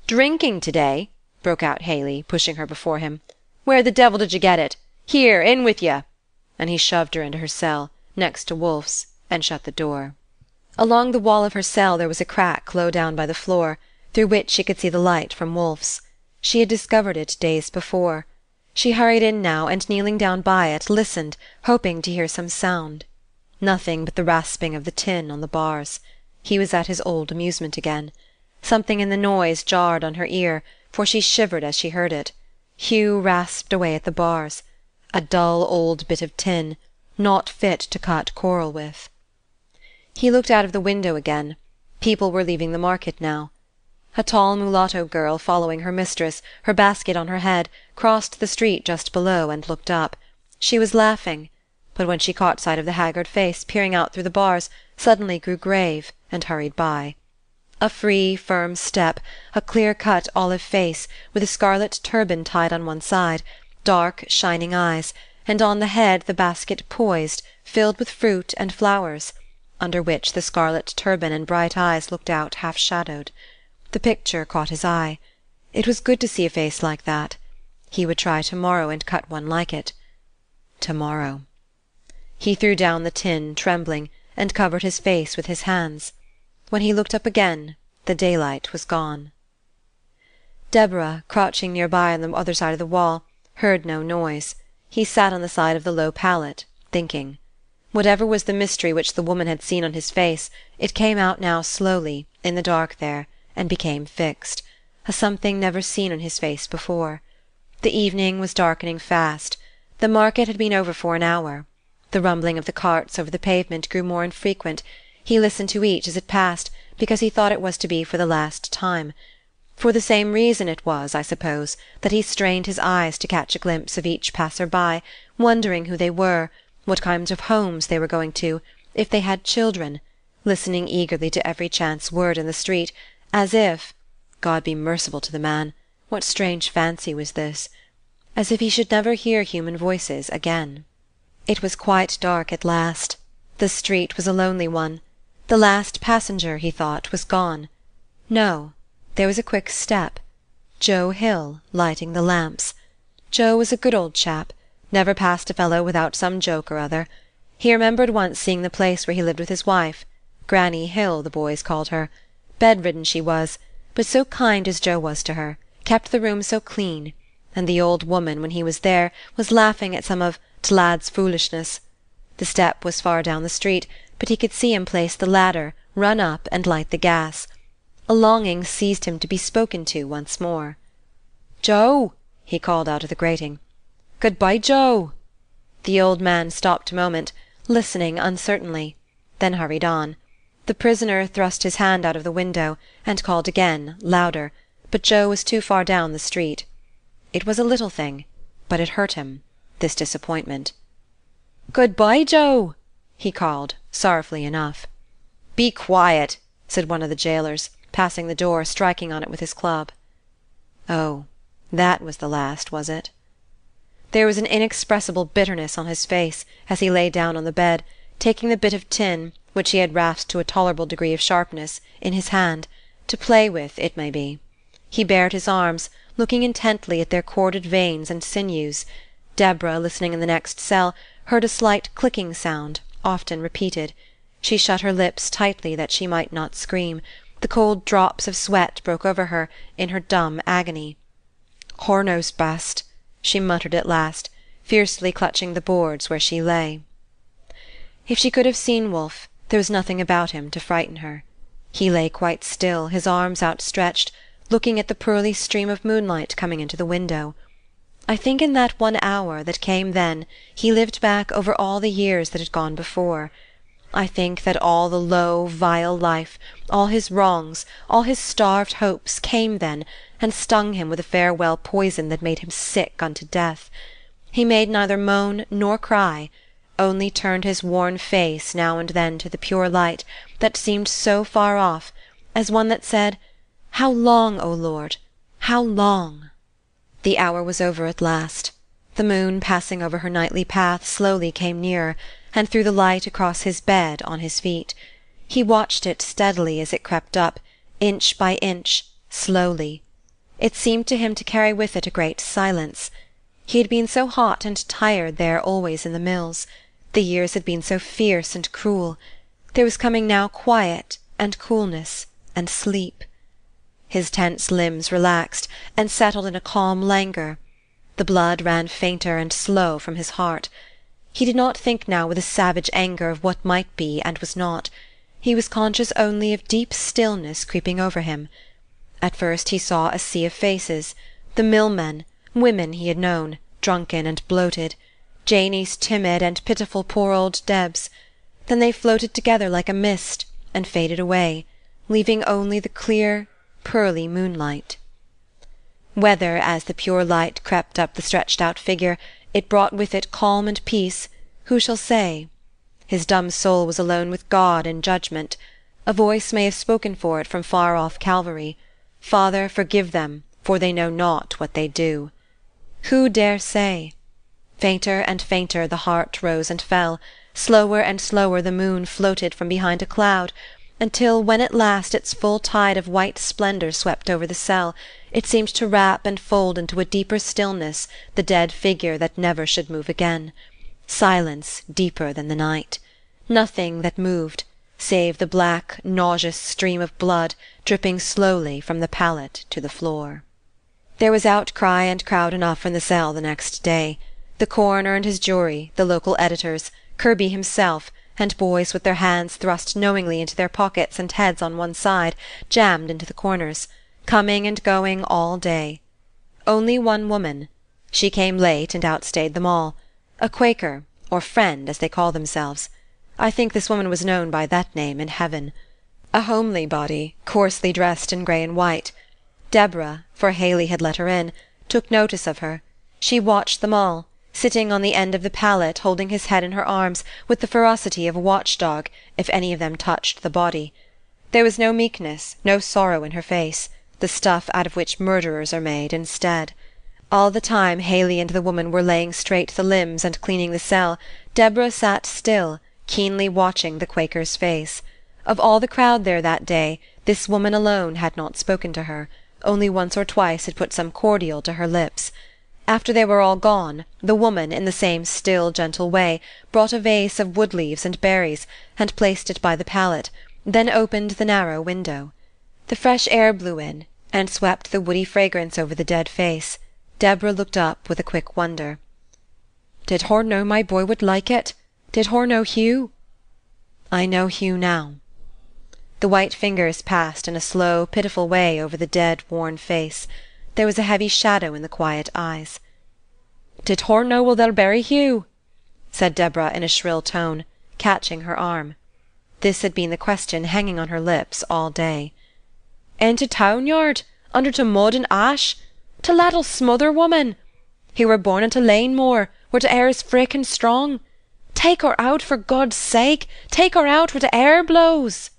"Drinking to-day?" broke out Haley, pushing her before him. "Where the devil did you get it? Here, in with you!" And he shoved her into her cell, next to Wolfe's, and shut the door. Along the wall of her cell there was a crack low down by the floor, through which she could see the light from Wolfe's. She had discovered it days before. She hurried in now, and kneeling down by it, listened, hoping to hear some sound. Nothing but the rasping of the tin on the bars. He was at his old amusement again. Something in the noise jarred on her ear, for she shivered as she heard it. Hugh rasped away at the bars. A dull old bit of tin, not fit to cut coral with. He looked out of the window again. People were leaving the market now. A tall mulatto girl, following her mistress, her basket on her head, crossed the street just below and looked up. She was laughing, but when she caught sight of the haggard face peering out through the bars, suddenly grew grave, and hurried by. A free, firm step, a clear-cut olive face, with a scarlet turban tied on one side, dark, shining eyes, and on the head the basket poised, filled with fruit and flowers, under which the scarlet turban and bright eyes looked out half-shadowed. The picture caught his eye. It was good to see a face like that. He would try tomorrow and cut one like it. Tomorrow. He threw down the tin, trembling, and covered his face with his hands. When he looked up again, the daylight was gone. Deborah, crouching near by on the other side of the wall, heard no noise. He sat on the side of the low pallet, thinking. Whatever was the mystery which the woman had seen on his face, it came out now slowly, in the dark there, and became fixed, a something never seen on his face before. The evening was darkening fast. The market had been over for an hour. The rumbling of the carts over the pavement grew more infrequent. He listened to each as it passed, because he thought it was to be for the last time. For the same reason it was, I suppose, that he strained his eyes to catch a glimpse of each passer-by, wondering who they were, what kinds of homes they were going to, if they had children, listening eagerly to every chance word in the street, as if God be merciful to the man, what strange fancy was this, as if he should never hear human voices again. It was quite dark at last. The street was a lonely one. The last passenger, he thought, was gone. No, there was a quick step. Joe Hill, lighting the lamps. Joe was a good old chap, never passed a fellow without some joke or other. He remembered once seeing the place where he lived with his wife. Granny Hill, the boys called her. Bedridden she was, but so kind as Joe was to her, kept the room so clean, and the old woman, when he was there, was laughing at some of t'lad's foolishness. The step was far down the street, but he could see him place the ladder, run up, and light the gas. A longing seized him to be spoken to once more. "Joe!" he called out of the grating. "Good-bye, Joe!" The old man stopped a moment, listening uncertainly, then hurried on. The prisoner thrust his hand out of the window, and called again, louder, but Joe was too far down the street. It was a little thing, but it hurt him, this disappointment. "Good-bye, Joe," he called, sorrowfully enough. "Be quiet," said one of the jailers, passing the door, striking on it with his club. Oh, that was the last, was it? There was an inexpressible bitterness on his face as he lay down on the bed, taking the bit of tin, which he had rasped to a tolerable degree of sharpness, in his hand, to play with, it may be. He bared his arms, looking intently at their corded veins and sinews. Deborah, listening in the next cell, heard a slight clicking sound, often repeated. She shut her lips tightly that she might not scream. The cold drops of sweat broke over her in her dumb agony. "Hur knows best," she muttered at last, fiercely clutching the boards where she lay. If she could have seen Wolfe, there was nothing about him to frighten her. He lay quite still, his arms outstretched, looking at the pearly stream of moonlight coming into the window. I think in that 1 hour that came then he lived back over all the years that had gone before. I think that all the low, vile life, all his wrongs, all his starved hopes came then, and stung him with a farewell poison that made him sick unto death. He made neither moan nor cry, only turned his worn face now and then to the pure light that seemed so far off, as one that said, "How long, O Lord, how long?" The hour was over at last. The moon, passing over her nightly path, slowly came nearer, and threw the light across his bed on his feet. He watched it steadily as it crept up, inch by inch, slowly. It seemed to him to carry with it a great silence. He had been so hot and tired there always in the mills. The years had been so fierce and cruel. There was coming now quiet and coolness and sleep. His tense limbs relaxed, and settled in a calm languor. The blood ran fainter and slow from his heart. He did not think now with a savage anger of what might be and was not. He was conscious only of deep stillness creeping over him. At first he saw a sea of faces, the mill-men, women he had known, drunken and bloated, Janey's timid and pitiful poor old Deb's. Then they floated together like a mist, and faded away, leaving only the clear, pearly moonlight. Whether, as the pure light crept up the stretched-out figure, it brought with it calm and peace, who shall say? His dumb soul was alone with God in judgment. A voice may have spoken for it from far off Calvary, "Father, forgive them, for they know not what they do." Who dare say? Fainter and fainter the heart rose and fell, slower and slower the moon floated from behind a cloud, until when at last its full tide of white splendour swept over the cell, it seemed to wrap and fold into a deeper stillness the dead figure that never should move again. Silence deeper than the night. Nothing that moved, save the black, nauseous stream of blood dripping slowly from the pallet to the floor. There was outcry and crowd enough in the cell the next day. The coroner and his jury, the local editors, Kirby himself, and boys with their hands thrust knowingly into their pockets and heads on one side, jammed into the corners, coming and going all day. Only one woman. She came late and outstayed them all. A Quaker, or Friend, as they call themselves. I think this woman was known by that name in heaven. A homely body, coarsely dressed in grey and white. Deborah, for Haley had let her in, took notice of her. She watched them all, sitting on the end of the pallet, holding his head in her arms with the ferocity of a watch-dog, if any of them touched the body. There was no meekness, no sorrow in her face, the stuff out of which murderers are made instead. All the time Haley and the woman were laying straight the limbs and cleaning the cell, Deborah sat still, keenly watching the Quaker's face. Of all the crowd there that day, this woman alone had not spoken to her, only once or twice had put some cordial to her lips. After they were all gone, the woman, in the same still, gentle way, brought a vase of wood-leaves and berries, and placed it by the pallet, then opened the narrow window. The fresh air blew in, and swept the woody fragrance over the dead face. Deborah looked up with a quick wonder. "Did hur know my boy would like it? Did hur know Hugh?" "I know Hugh now." The white fingers passed in a slow, pitiful way over the dead, worn face. There was a heavy shadow in the quiet eyes. "Did hur know will they'll bury Hugh?" said Deborah in a shrill tone, catching her arm. This had been the question hanging on her lips all day. "Into town yard, under to mud and ash, to lad'll smother woman. He were born into Lanemore, where t' air is frick and strong. Take her out, for God's sake, take her out where t' air blows."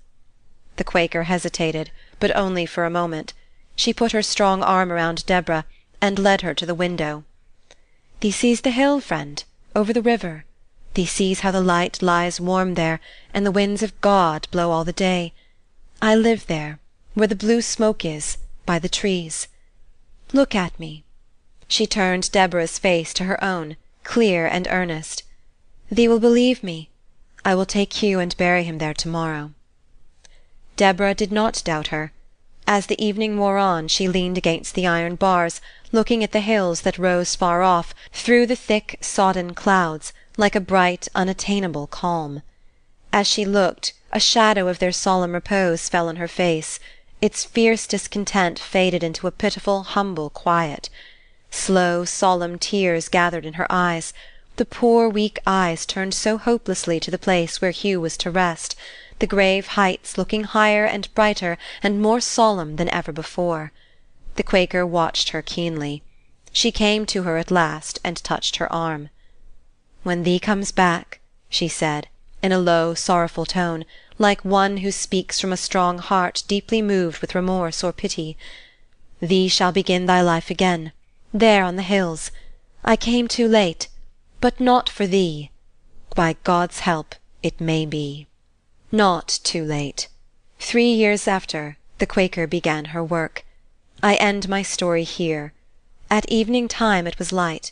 The Quaker hesitated, but only for a moment. She put her strong arm around Deborah, and led her to the window. "Thee sees the hill, friend, over the river. Thee sees how the light lies warm there, and the winds of God blow all the day. I live there, where the blue smoke is, by the trees. Look at me." She turned Deborah's face to her own, clear and earnest. "Thee will believe me. I will take Hugh and bury him there to-morrow." Deborah did not doubt her. As the evening wore on, she leaned against the iron bars, looking at the hills that rose far off through the thick sodden clouds, like a bright unattainable calm. As she looked, a shadow of their solemn repose fell on her face. Its fierce discontent faded into a pitiful, humble quiet. Slow, solemn tears gathered in her eyes. The poor weak eyes turned so hopelessly to the place where Hugh was to rest, the grave heights looking higher and brighter and more solemn than ever before. The Quaker watched her keenly. She came to her at last and touched her arm. "When thee comes back," she said, in a low, sorrowful tone, like one who speaks from a strong heart deeply moved with remorse or pity, "thee shall begin thy life again, there on the hills. I came too late, but not for thee. By God's help it may be." Not too late. 3 years after, the Quaker began her work. I end my story here. At evening time it was light.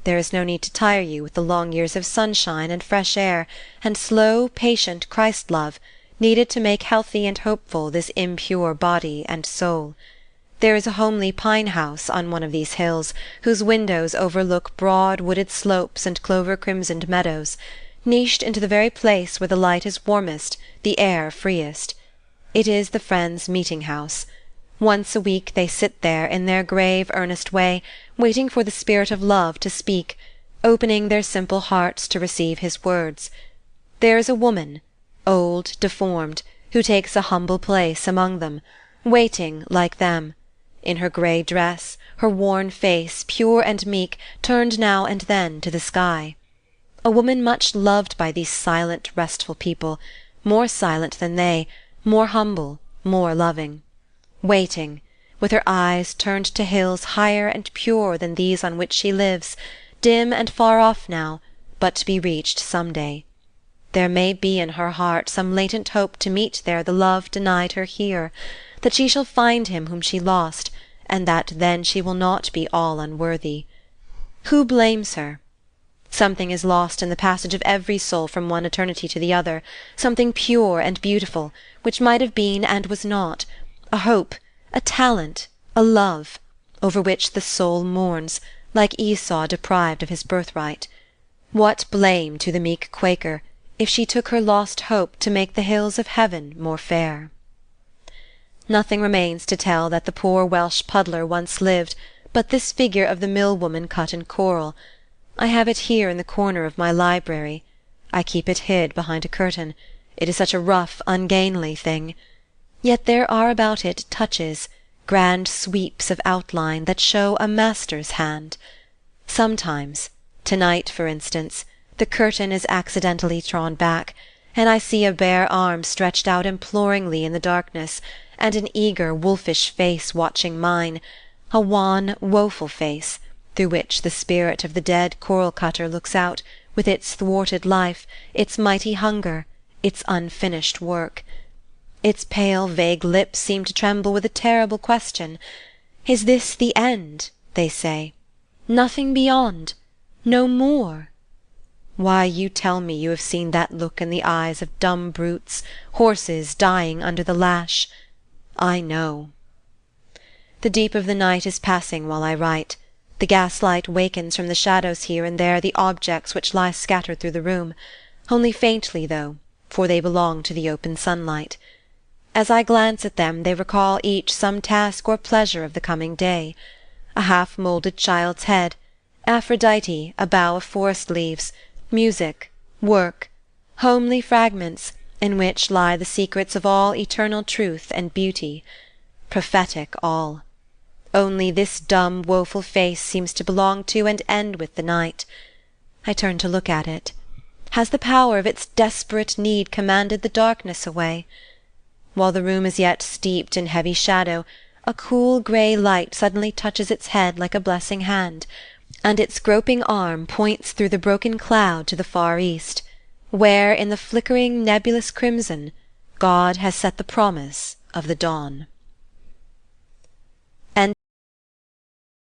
There is no need to tire you with the long years of sunshine and fresh air, and slow, patient Christ-love, needed to make healthy and hopeful this impure body and soul. There is a homely pine-house on one of these hills, whose windows overlook broad wooded slopes and clover-crimsoned meadows, niched into the very place where the light is warmest, the air freest. It is the Friends' meeting-house. Once a week they sit there in their grave, earnest way, waiting for the Spirit of Love to speak, opening their simple hearts to receive his words. There is a woman, old, deformed, who takes a humble place among them, waiting like them, in her grey dress, her worn face, pure and meek, turned now and then to the sky. A woman much loved by these silent, restful people, more silent than they, more humble, more loving. Waiting, with her eyes turned to hills higher and purer than these on which she lives, dim and far off now, but to be reached some day. There may be in her heart some latent hope to meet there the love denied her here, that she shall find him whom she lost, and that then she will not be all unworthy. Who blames her? Something is lost in the passage of every soul from one eternity to the other, something pure and beautiful, which might have been and was not, a hope, a talent, a love, over which the soul mourns, like Esau deprived of his birthright. What blame to the meek Quaker, if she took her lost hope to make the hills of heaven more fair? Nothing remains to tell that the poor Welsh puddler once lived, but this figure of the mill-woman cut in coral. I have it here in the corner of my library. I keep it hid behind a curtain. It is such a rough, ungainly thing. Yet there are about it touches, grand sweeps of outline that show a master's hand. Sometimes, to-night for instance, the curtain is accidentally drawn back, and I see a bare arm stretched out imploringly in the darkness, and an eager, wolfish face watching mine, a wan, woeful face, through which the spirit of the dead coral-cutter looks out, with its thwarted life, its mighty hunger, its unfinished work. Its pale, vague lips seem to tremble with a terrible question. Is this the end, they say? Nothing beyond? No more? Why, you tell me you have seen that look in the eyes of dumb brutes, horses dying under the lash. I know. The deep of the night is passing while I write. The gaslight wakens from the shadows here and there the objects which lie scattered through the room, only faintly, though, for they belong to the open sunlight. As I glance at them they recall each some task or pleasure of the coming day. A half-moulded child's head, Aphrodite, a bough of forest leaves, music, work, homely fragments, in which lie the secrets of all eternal truth and beauty. Prophetic all. Only this dumb, woeful face seems to belong to and end with the night. I turn to look at it. Has the power of its desperate need commanded the darkness away? While the room is yet steeped in heavy shadow, a cool grey light suddenly touches its head like a blessing hand, and its groping arm points through the broken cloud to the far east, where, in the flickering nebulous crimson, God has set the promise of the dawn.